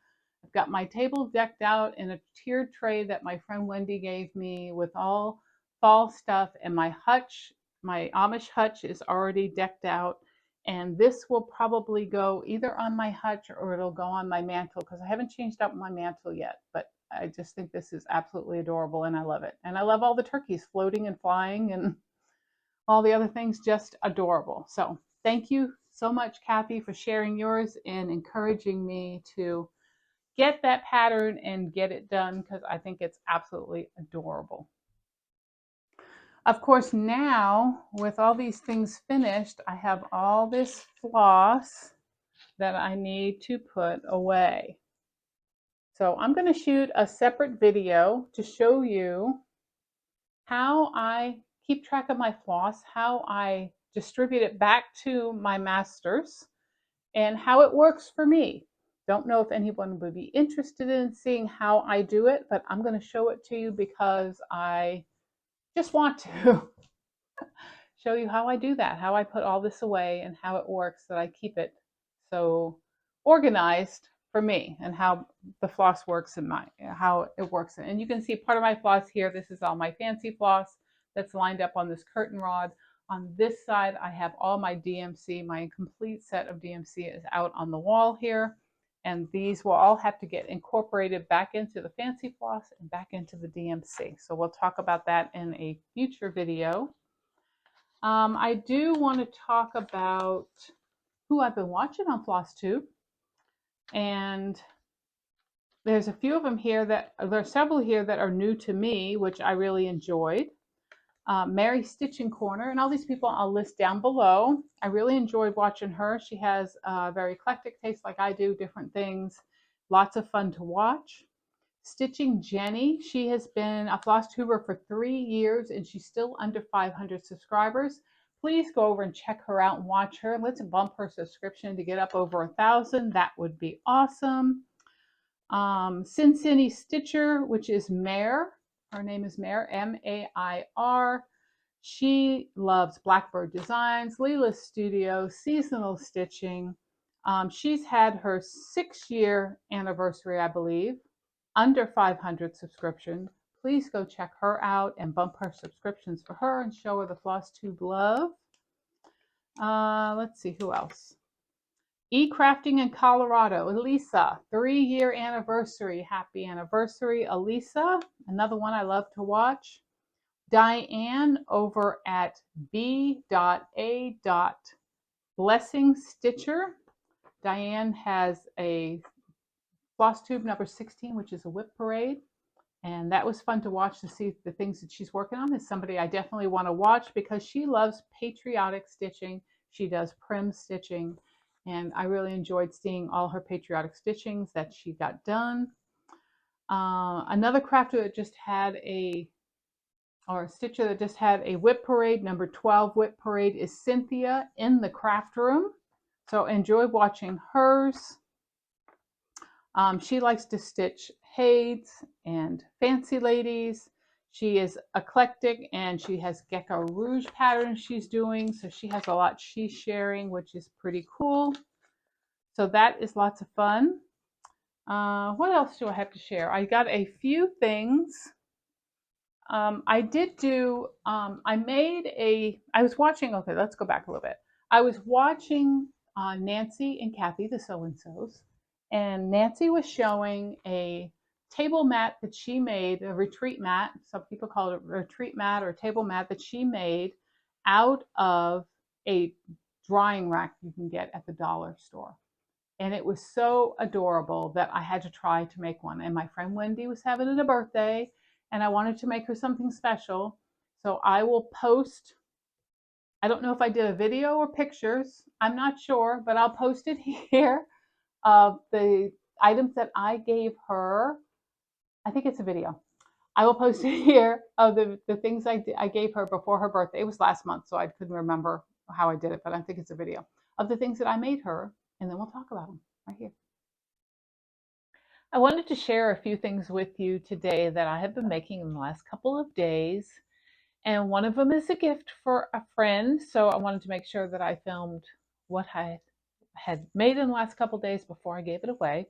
I've got my table decked out in a tiered tray that my friend Wendy gave me with all fall stuff, and my hutch, my Amish hutch, is already decked out. And this will probably go either on my hutch or it'll go on my mantle, because I haven't changed up my mantle yet. But I just think this is absolutely adorable, and I love it. And I love all the turkeys floating and flying, and all the other things, just adorable. So thank you so much, Kathy, for sharing yours and encouraging me to get that pattern and get it done, because I think it's absolutely adorable. Of course, now with all these things finished, I have all this floss that I need to put away. So I'm going to shoot a separate video to show you how I keep track of my floss, how I distribute it back to my masters, and how it works for me. Don't know if anyone would be interested in seeing how I do it, but I'm going to show it to you because I just want to show you how I do that, how I put all this away, and how it works, that I keep it so organized for me, and how the floss works in how it works. And you can see part of my floss here. This is all my fancy floss that's lined up on this curtain rod. On this side, I have all my DMC. My complete set of DMC is out on the wall here. And these will all have to get incorporated back into the fancy floss and back into the DMC. So we'll talk about that in a future video. I do want to talk about who I've been watching on Flosstube, and there's a few of them here there are several here that are new to me, which I really enjoyed. Mary Stitching Corner, and all these people I'll list down below. I really enjoyed watching her. She has a very eclectic taste like I do, different things, lots of fun to watch. Stitching Jenny, she has been a Flosstuber for 3 years and she's still under 500 subscribers. Please go over and check her out and watch her. Let's bump her subscription to get up over 1,000. That would be awesome. Sin City Stitcher, which is Mare. Her name is Mare, M-A-I-R. She loves Blackbird Designs, Leela's Studio, seasonal stitching. She's had her 6-year anniversary, I believe, under 500 subscriptions. Please go check her out and bump her subscriptions for her and show her the Flosstube love. Let's see, who else? E-Crafting in Colorado, Elisa, 3-year anniversary. Happy anniversary, Elisa. Another one I love to watch. Diane over at B.A. Stitcher. Diane has a Flosstube number 16, which is a whip parade. And that was fun to watch, to see the things that she's working on. Is somebody I definitely want to watch because she loves patriotic stitching. She does prim stitching. And I really enjoyed seeing all her patriotic stitchings that she got done. Another crafter that just had a stitcher that just had a whip parade, number 12 whip parade, is Cynthia in the craft room. So enjoy watching hers. She likes to stitch Hades and Fancy Ladies. She is eclectic and she has Gecko Rouge patterns she's doing. So she has a lot she's sharing, which is pretty cool. So that is lots of fun. What else do I have to share? I got a few things. I did do, I was watching, okay, let's go back a little bit. I was watching Nancy and Kathy, the So-and-Sos, and Nancy was showing a table mat that she made, a retreat mat. Some people call it a retreat mat or a table mat that she made out of a drying rack you can get at the dollar store. And it was so adorable that I had to try to make one. And my friend Wendy was having a birthday, and I wanted to make her something special. So I will post, I don't know if I did a video or pictures, I'm not sure, but I'll post it here of the items that I gave her. I think it's a video. I will post it here of the things I gave her before her birthday. It was last month, so I couldn't remember how I did it, but I think it's a video of the things that I made her, and then we'll talk about them right here. I wanted to share a few things with you today that I have been making in the last couple of days. And one of them is a gift for a friend. So I wanted to make sure that I filmed what I had made in the last couple of days before I gave it away.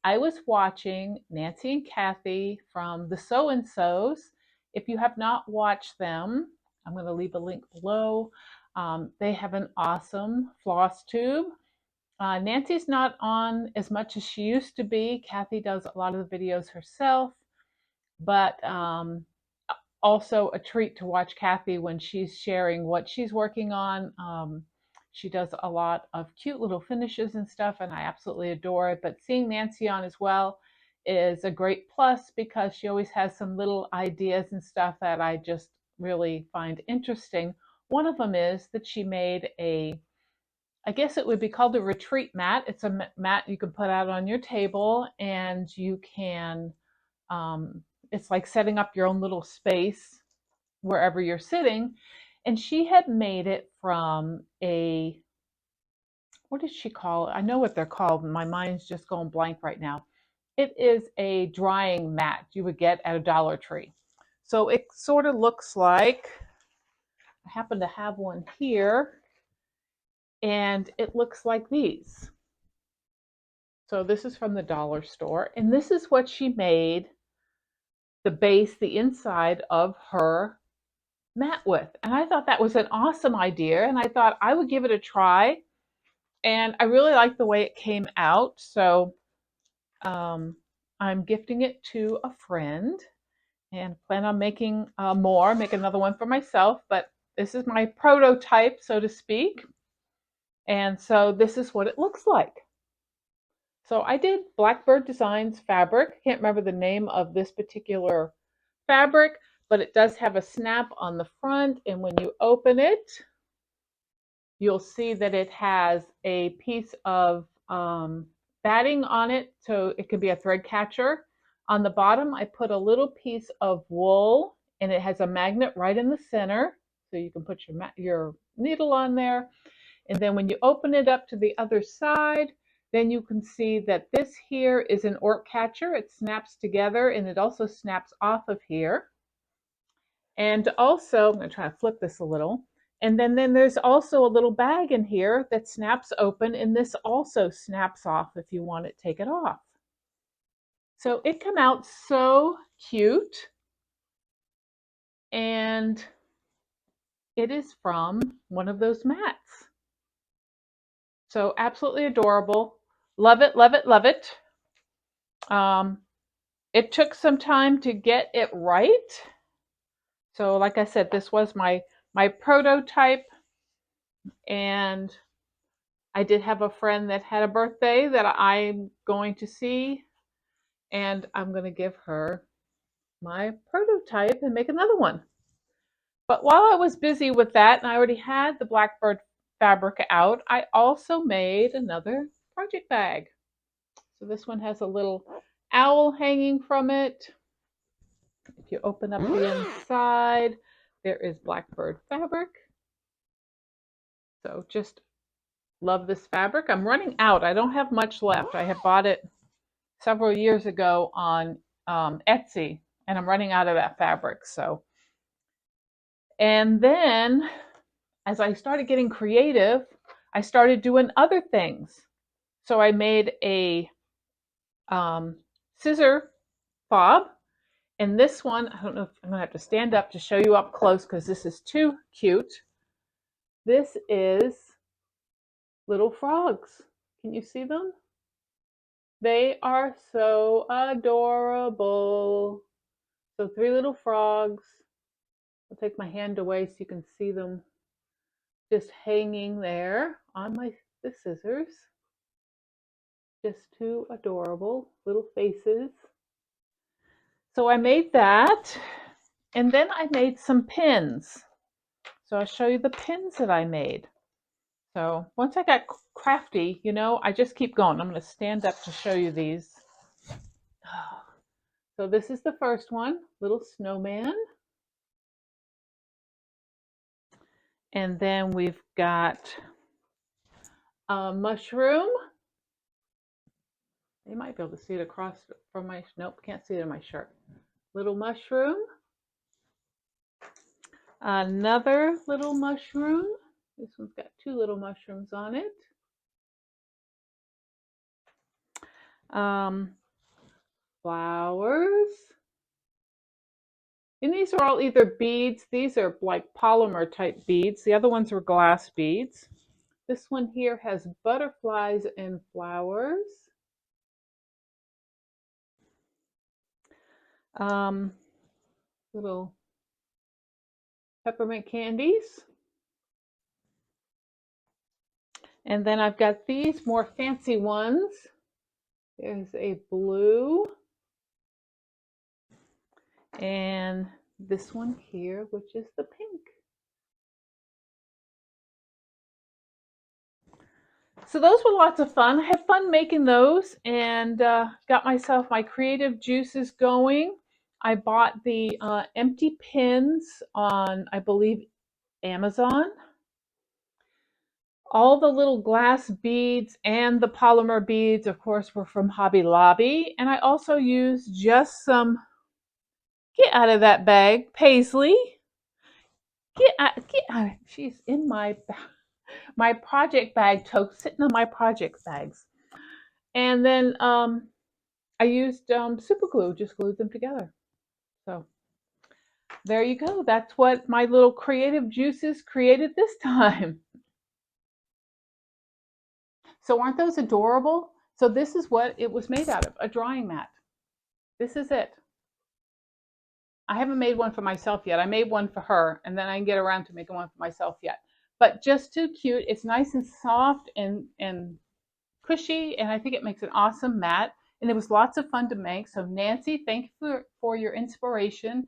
I was watching Nancy and Kathy from the So-and-Sos. If you have not watched them, I'm going to leave a link below. They have an awesome floss tube. Nancy's not on as much as she used to be. Kathy does a lot of the videos herself, but also a treat to watch Kathy when she's sharing what she's working on. She does a lot of cute little finishes and stuff, and I absolutely adore it. But seeing Nancy on as well is a great plus because she always has some little ideas and stuff that I just really find interesting. One of them is that she made I guess it would be called a retreat mat. It's a mat you can put out on your table, and you can, it's like setting up your own little space wherever you're sitting. And she had made it from what did she call it? I know what they're called. My mind's just going blank right now. It is a drying mat you would get at a Dollar Tree. So it sort of looks like, I happen to have one here, and it looks like these. So this is from the dollar store, and this is what she made the base, the inside of her mat with. And I thought that was an awesome idea, and I thought I would give it a try. And I really like the way it came out, so I'm gifting it to a friend and plan on making more, make another one for myself. But This is my prototype, so to speak. And so this is what it looks like. So I did Blackbird Designs fabric. Can't remember the name of this particular fabric, but it does have a snap on the front. And when you open it, you'll see that it has a piece of batting on it, so it can be a thread catcher. On the bottom, I put a little piece of wool, and it has a magnet right in the center, so you can put your needle on there. And then when you open it up to the other side, then you can see that this here is an orc catcher. It snaps together, and it also snaps off of here. And also, I'm going to try to flip this a little. And then there's also a little bag in here that snaps open, and this also snaps off if you want to take it off. So it came out so cute. And it is from one of those mats. So absolutely adorable. Love it, love it, love it. It took some time to get it right. So like I said, this was my prototype, and I did have a friend that had a birthday that I'm going to see, and I'm going to give her my prototype and make another one. But while I was busy with that, and I already had the Blackbird fabric out, I also made another project bag. So this one has a little owl hanging from it. If you open up the inside, there is Blackbird fabric. So just love this fabric. I'm running out. I don't have much left. I had bought it several years ago on Etsy, and I'm running out of that fabric. So, and then as I started getting creative, I started doing other things. So I made a scissor fob, and this one, I don't know if I'm gonna have to stand up to show you up close because this is too cute. This is little frogs. Can you see them? They are so adorable. So 3 little frogs. I'll take my hand away so you can see them just hanging there on the scissors. Just 2 adorable little faces. So I made that, and then I made some pins. So I'll show you the pins that I made. So once I got crafty, you know, I just keep going. I'm going to stand up to show you these. So this is the first one, little snowman. And then we've got a mushroom. You might be able to see it across from my, nope, can't see it in my shirt. Little mushroom. Another little mushroom. This one's got 2 little mushrooms on it. Flowers. And these are all either beads. These are like polymer type beads. The other ones were glass beads. This one here has butterflies and flowers. Little peppermint candies. And then I've got these more fancy ones. There's a blue. And this one here, which is the pink. So those were lots of fun. I had fun making those, and got myself my creative juices going. I bought the empty pins on, I believe, Amazon. All the little glass beads and the polymer beads, of course, were from Hobby Lobby. And I also used just some, get out of that bag, Paisley. Get out. She's in my project bag, sitting on my project bags. And then I used super glue, just glued them together. So there you go. That's what my little creative juices created this time. So aren't those adorable? So this is what it was made out of, a drying mat. This is it. I haven't made one for myself yet. I made one for her, and then I can get around to making one for myself yet. But just too cute. It's nice and soft and cushy, and I think it makes an awesome mat. And it was lots of fun to make. So Nancy, thank you for your inspiration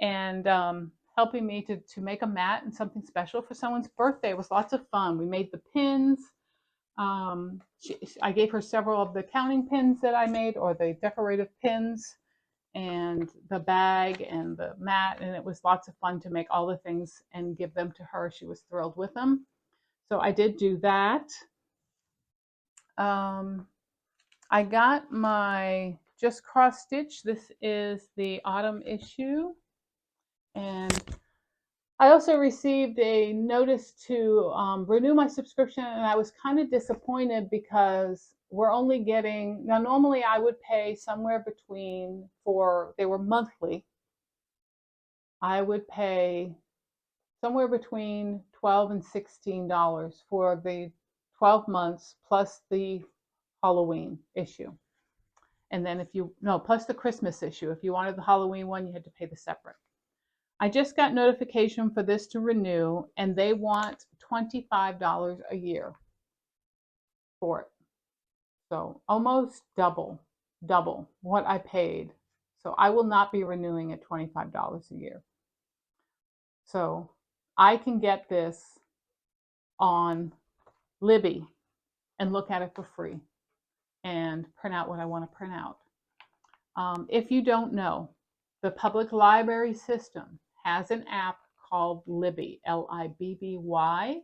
and helping me to make a mat and something special for someone's birthday. It was lots of fun. We made the pins. I gave her several of the counting pins that I made, or the decorative pins, and the bag and the mat, and it was lots of fun to make all the things and give them to her. She was thrilled with them. So I did do that. I got my Just Cross Stitch. This is the autumn issue. And I also received a notice to renew my subscription, and I was kind of disappointed because we're only getting, now normally I would pay somewhere between, they were monthly, I would pay somewhere between $12 and $16 for the 12 months plus the Halloween issue. And then plus the Christmas issue. If you wanted the Halloween one, you had to pay the separate. I just got notification for this to renew, and they want $25 a year for it. So almost double what I paid. So I will not be renewing at $25 a year. So I can get this on Libby and look at it for free and print out what I want to print out. If you don't know, the public library system has an app called Libby, Libby.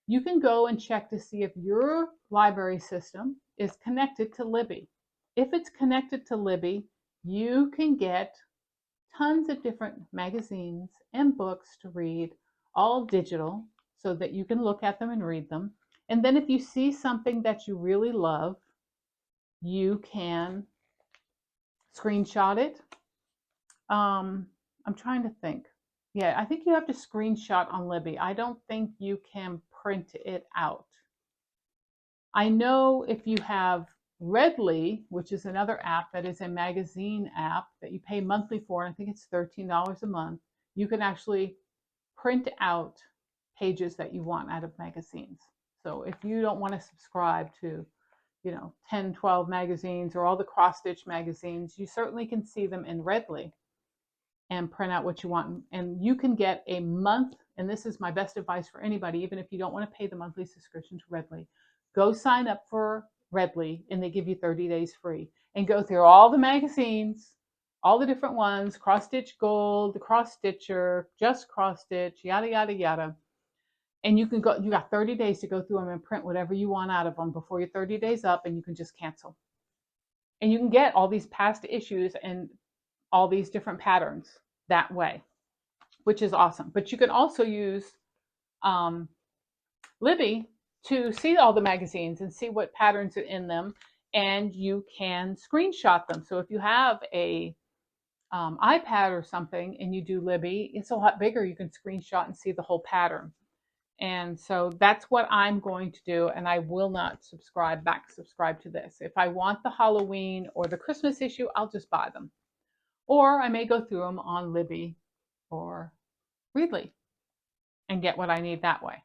You can go and check to see if your library system is connected to Libby. If it's connected to Libby, you can get tons of different magazines and books to read, all digital, so that you can look at them and read them. And then if you see something that you really love, you can screenshot it. I'm trying to think. Yeah, I think you have to screenshot on Libby. I don't think you can print it out. I know if you have Readly, which is another app that is a magazine app that you pay monthly for, and I think it's $13 a month, you can actually print out pages that you want out of magazines. So if you don't want to subscribe to 10, 12 magazines or all the cross-stitch magazines, you certainly can see them in Readly and print out what you want. And you can get a month, and this is my best advice for anybody, even if you don't want to pay the monthly subscription to Readly, go sign up for Readly and they give you 30 days free and go through all the magazines, all the different ones, Cross Stitch Gold, the Cross Stitcher, Just Cross Stitch, yada, yada, yada. And you got 30 days to go through them and print whatever you want out of them before your 30 days up, and you can just cancel. And you can get all these past issues and all these different patterns that way, which is awesome. But you can also use Libby to see all the magazines and see what patterns are in them, and you can screenshot them. So if you have a iPad or something and you do Libby, it's a lot bigger. You can screenshot and see the whole pattern. And so that's what I'm going to do, and I will not subscribe to this. If I want the Halloween or the Christmas issue, I'll just buy them. Or I may go through them on Libby or Readly and get what I need that way.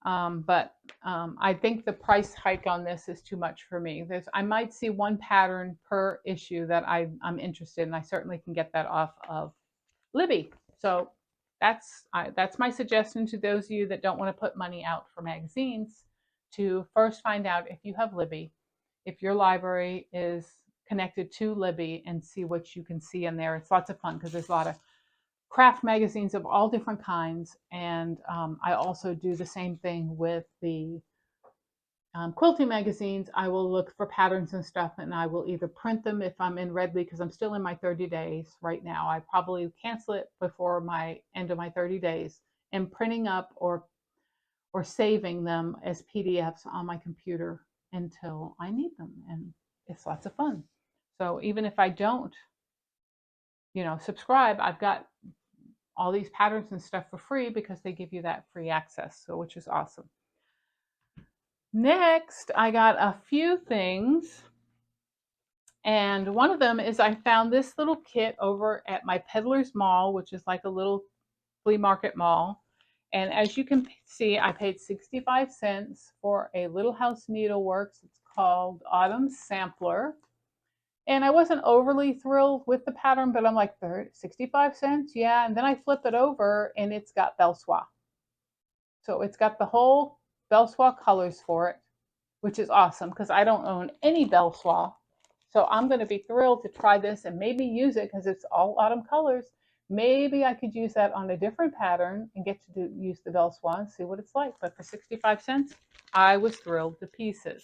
But I think the price hike on this is too much for me. I might see one pattern per issue that I'm interested in. I certainly can get that off of Libby. So that's my suggestion to those of you that don't want to put money out for magazines, to first find out if you have Libby, if your library is connected to Libby, and see what you can see in there. It's lots of fun because there's a lot of craft magazines of all different kinds. And I also do the same thing with the quilting magazines. I will look for patterns and stuff, and I will either print them if I'm in Readly, because I'm still in my 30 days right now. I probably cancel it before my end of my 30 days, and printing up or saving them as PDFs on my computer until I need them. And it's lots of fun. So even if I don't, subscribe, I've got all these patterns and stuff for free because they give you that free access, so which is awesome. Next, I got a few things, And one of them is I found this little kit over at my Peddler's Mall, which is like a little flea market mall. And as you can see, I paid 65 cents for a Little House Needleworks. It's called Autumn Sampler. And I wasn't overly thrilled with the pattern, but I'm like, 65 cents? Yeah. And then I flip it over and it's got Belle Soie. So it's got the whole Belle Soie colors for it, which is awesome because I don't own any Belle Soie. So I'm going to be thrilled to try this and maybe use it because it's all autumn colors. Maybe I could use that on a different pattern and get to use the Belle Soie and see what it's like. But for 65 cents, I was thrilled to pieces.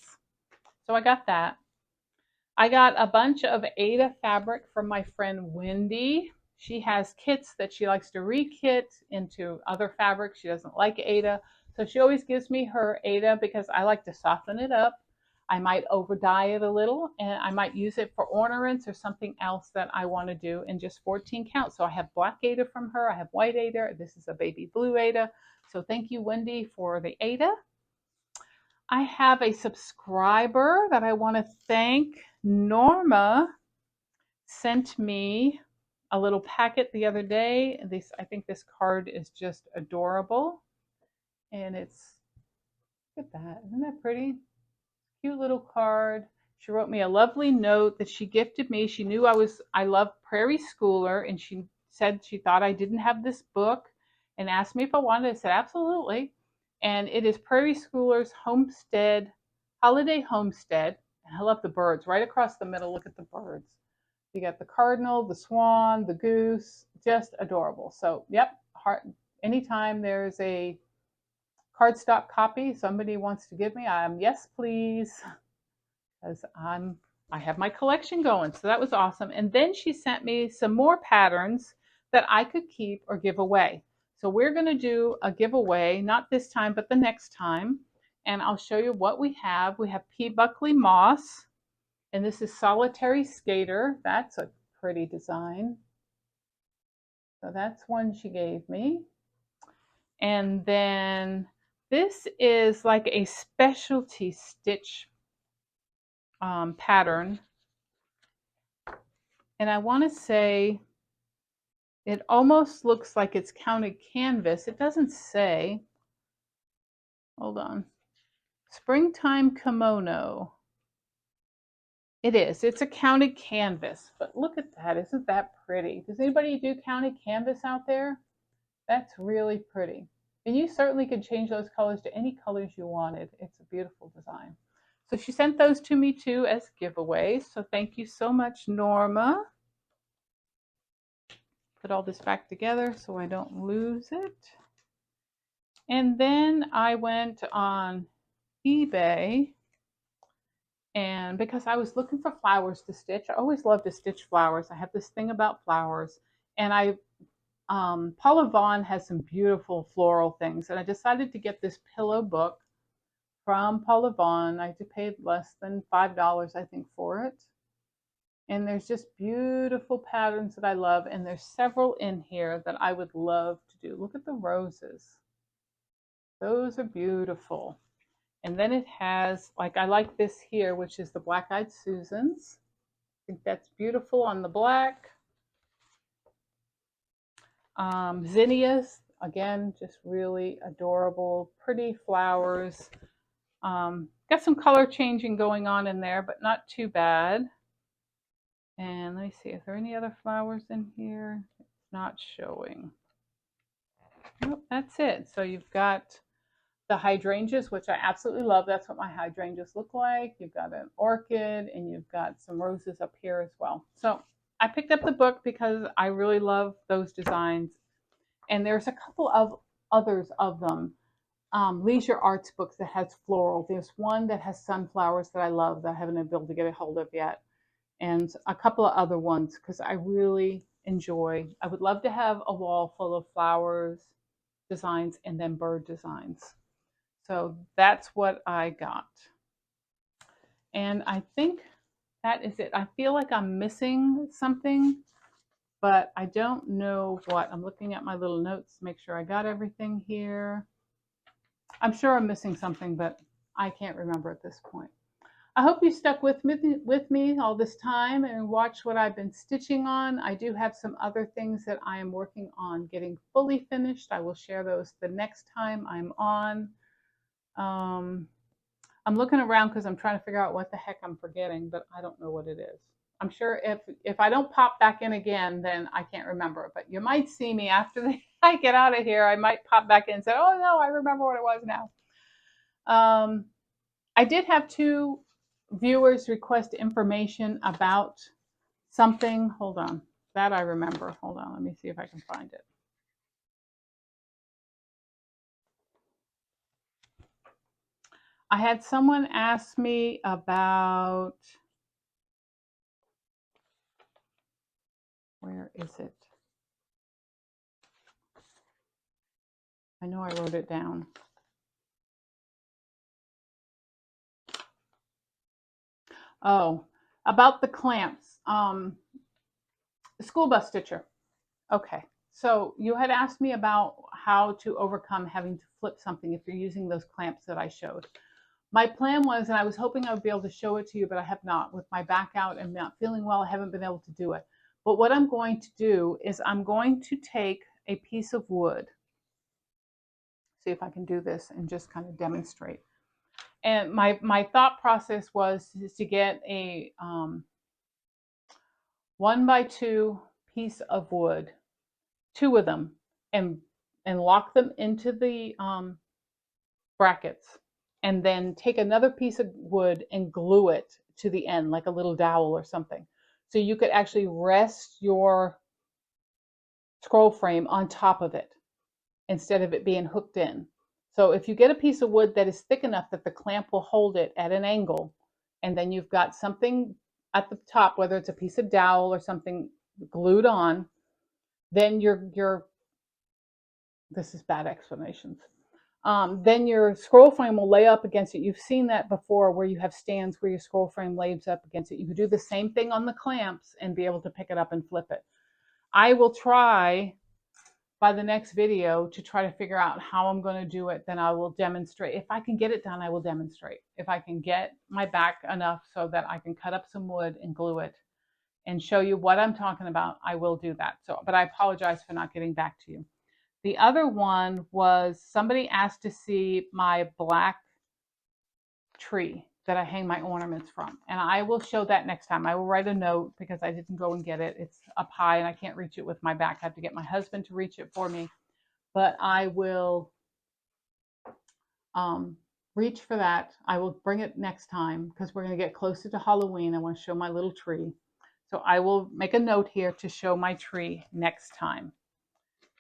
So I got that. I got a bunch of Aida fabric from my friend Wendy. She has kits that she likes to re-kit into other fabrics. She doesn't like Aida. So she always gives me her Aida because I like to soften it up. I might over dye it a little and I might use it for ornaments or something else that I want to do in just 14 count. So I have black Aida from her. I have white Aida. This is a baby blue Aida. So thank you, Wendy, for the Aida. I have a subscriber that I want to thank. Norma sent me a little packet the other day. I think this card is just adorable. And it's, look at that, isn't that pretty? Cute little card. She wrote me a lovely note that she gifted me. She knew I love Prairie Schooler, and she said she thought I didn't have this book and asked me if I wanted it. I said absolutely. And it is Prairie Schooler's Homestead, Holiday Homestead. And I love the birds right across the middle. Look at the birds. You got the cardinal, the swan, the goose, just adorable. So, yep, anytime there's a cardstock copy somebody wants to give me, I'm yes, please, because I have my collection going. So that was awesome. And then she sent me some more patterns that I could keep or give away. So we're going to do a giveaway, not this time, but the next time. And I'll show you what we have. We have P. Buckley Moss, and this is Solitary Skater. That's a pretty design. So that's one she gave me. And then this is like a specialty stitch pattern. And I want to say it almost looks like it's counted canvas. It doesn't say. Hold on. Springtime Kimono. It is. It's a counted canvas. But look at that. Isn't that pretty? Does anybody do counted canvas out there? That's really pretty. And you certainly could change those colors to any colors you wanted. It's a beautiful design. So she sent those to me too as giveaways. So thank you so much, Norma. Put all this back together so I don't lose it. And then I went on eBay, and because I was looking for flowers to stitch, I always love to stitch flowers. I have this thing about flowers, and Paula Vaughn has some beautiful floral things, and I decided to get this pillow book from Paula Vaughn. I paid less than $5, I think, for it. And there's just beautiful patterns that I love, and there's several in here that I would love to do. Look at the roses. Those are beautiful. And then it has, like, I like this here, which is the Black Eyed Susans. I think that's beautiful on the black. Zinnias, again, just really adorable, pretty flowers. Got some color changing going on in there, but not too bad. And let me see, is there any other flowers in here? It's not showing. Nope, that's it. So you've got the hydrangeas, which I absolutely love. That's what my hydrangeas look like. You've got an orchid, and you've got some roses up here as well. So I picked up the book because I really love those designs. And there's a couple of others of them. Leisure Arts books that has floral. There's one that has sunflowers that I love that I haven't been able to get a hold of yet. And a couple of other ones because I really enjoy. I would love to have a wall full of flowers, designs, and then bird designs. So that's what I got. And I think that is it. I feel like I'm missing something, but I don't know what. I'm looking at my little notes to make sure I got everything here. I'm sure I'm missing something, but I can't remember at this point. I hope you stuck with me all this time and watched what I've been stitching on. I do have some other things that I am working on getting fully finished. I will share those the next time I'm on. Um, I'm looking around because I'm trying to figure out what the heck I'm forgetting, but I don't know what it is. I'm sure if I don't pop back in again, then I can't remember. But you might see me after I get out of here. I might pop back in and say, "Oh no, I remember what it was now." Um, I did have two viewers request information about something. Hold on, that I remember. Hold on, let me see if I can find it. I had someone ask me about, where is it? I know I wrote it down. Oh, about the clamps. School bus stitcher. Okay. So you had asked me about how to overcome having to flip something if you're using those clamps that I showed. My plan was, and I was hoping I would be able to show it to you, but I have not. With my back out and not feeling well, I haven't been able to do it. But what I'm going to do is I'm going to take a piece of wood, see if I can do this and just kind of demonstrate. And my thought process was to get a 1x2 piece of wood, two of them, and lock them into the brackets, and then take another piece of wood and glue it to the end like a little dowel or something. So you could actually rest your scroll frame on top of it instead of it being hooked in. So if you get a piece of wood that is thick enough that the clamp will hold it at an angle, and then you've got something at the top, whether it's a piece of dowel or something glued on, then your this is bad explanations. Then your scroll frame will lay up against it. You've seen that before where you have stands where your scroll frame lays up against it. You can do the same thing on the clamps and be able to pick it up and flip it. I will try by the next video to try to figure out how I'm going to do it. Then I will demonstrate. If I can get it done, I will demonstrate. If I can get my back enough so that I can cut up some wood and glue it and show you what I'm talking about, I will do that. So, but I apologize for not getting back to you. The other one was somebody asked to see my black tree that I hang my ornaments from. And I will show that next time. I will write a note because I didn't go and get it. It's up high and I can't reach it with my back. I have to get my husband to reach it for me. But I will reach for that. I will bring it next time because we're going to get closer to Halloween. I want to show my little tree. So I will make a note here to show my tree next time.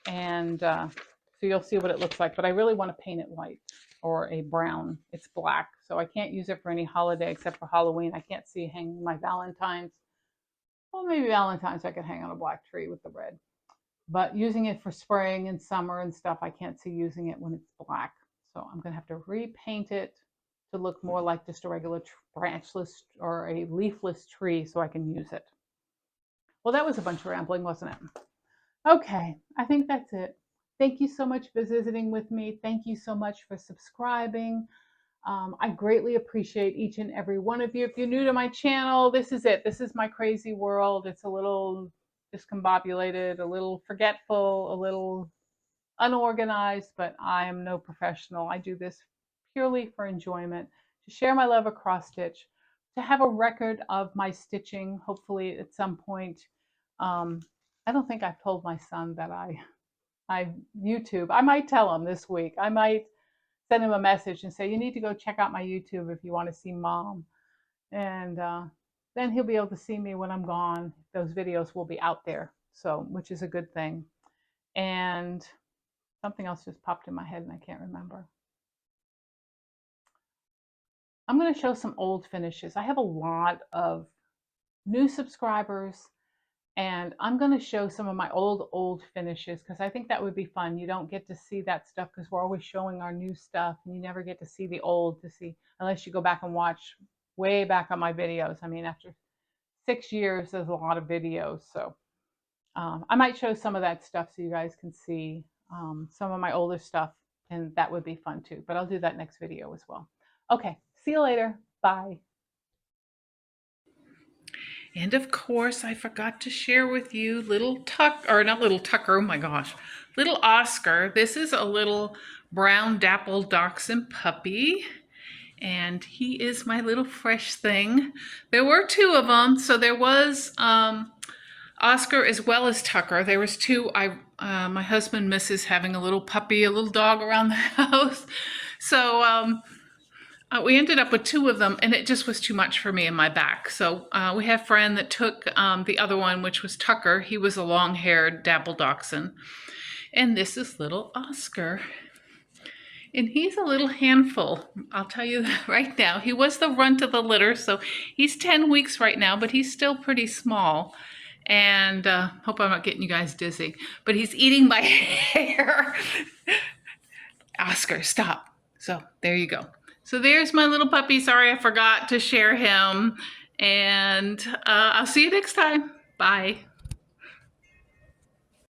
And so you'll see what it looks like. But I really want to paint it white or a brown. It's black, so I can't use it for any holiday except for Halloween. I can't see hanging my Valentine's. Well, maybe Valentine's I could hang on a black tree with the red. But using it for spring and summer and stuff, I can't see using it when it's black. So I'm going to have to repaint it to look more like just a regular branchless or a leafless tree so I can use it. Well, that was a bunch of rambling, wasn't it? Okay, I think that's it. Thank you so much for visiting with me. Thank you so much for subscribing. I greatly appreciate each and every one of you. If you're new to my channel, this is it. This is my crazy world. It's a little discombobulated, a little forgetful, a little unorganized, but I am no professional. I do this purely for enjoyment, to share my love of cross stitch, to have a record of my stitching, hopefully at some point. I don't think I've told my son that I YouTube. I might tell him this week. I might send him a message and say, you need to go check out my YouTube if you want to see mom. And then he'll be able to see me when I'm gone. Those videos will be out there, so which is a good thing. And something else just popped in my head and I can't remember. I'm going to show some old finishes. I have a lot of new subscribers, and I'm going to show some of my old finishes because I think that would be fun. You don't get to see that stuff because we're always showing our new stuff, and you never get to see the old unless you go back and watch way back on my videos. I mean, after 6 years, there's a lot of videos. So I might show some of that stuff so you guys can see some of my older stuff, and that would be fun too. But I'll do that next video as well. Okay, see you later. Bye. And of course, I forgot to share with you little Tuck, or not little Tucker, oh my gosh, little Oscar. This is a little brown dappled dachshund puppy, and he is my little fresh thing. There were two of them, so there was Oscar as well as Tucker. There was two. My husband misses having a little puppy, a little dog around the house. So we ended up with two of them, and it just was too much for me in my back. So we have a friend that took the other one, which was Tucker. He was a long-haired dapple dachshund. And this is little Oscar. And he's a little handful, I'll tell you that right now. He was the runt of the litter, so he's 10 weeks right now, but he's still pretty small. And hope I'm not getting you guys dizzy, but he's eating my hair. Oscar, stop. So there you go. So there's my little puppy. Sorry I forgot to share him. And I'll see you next time. Bye.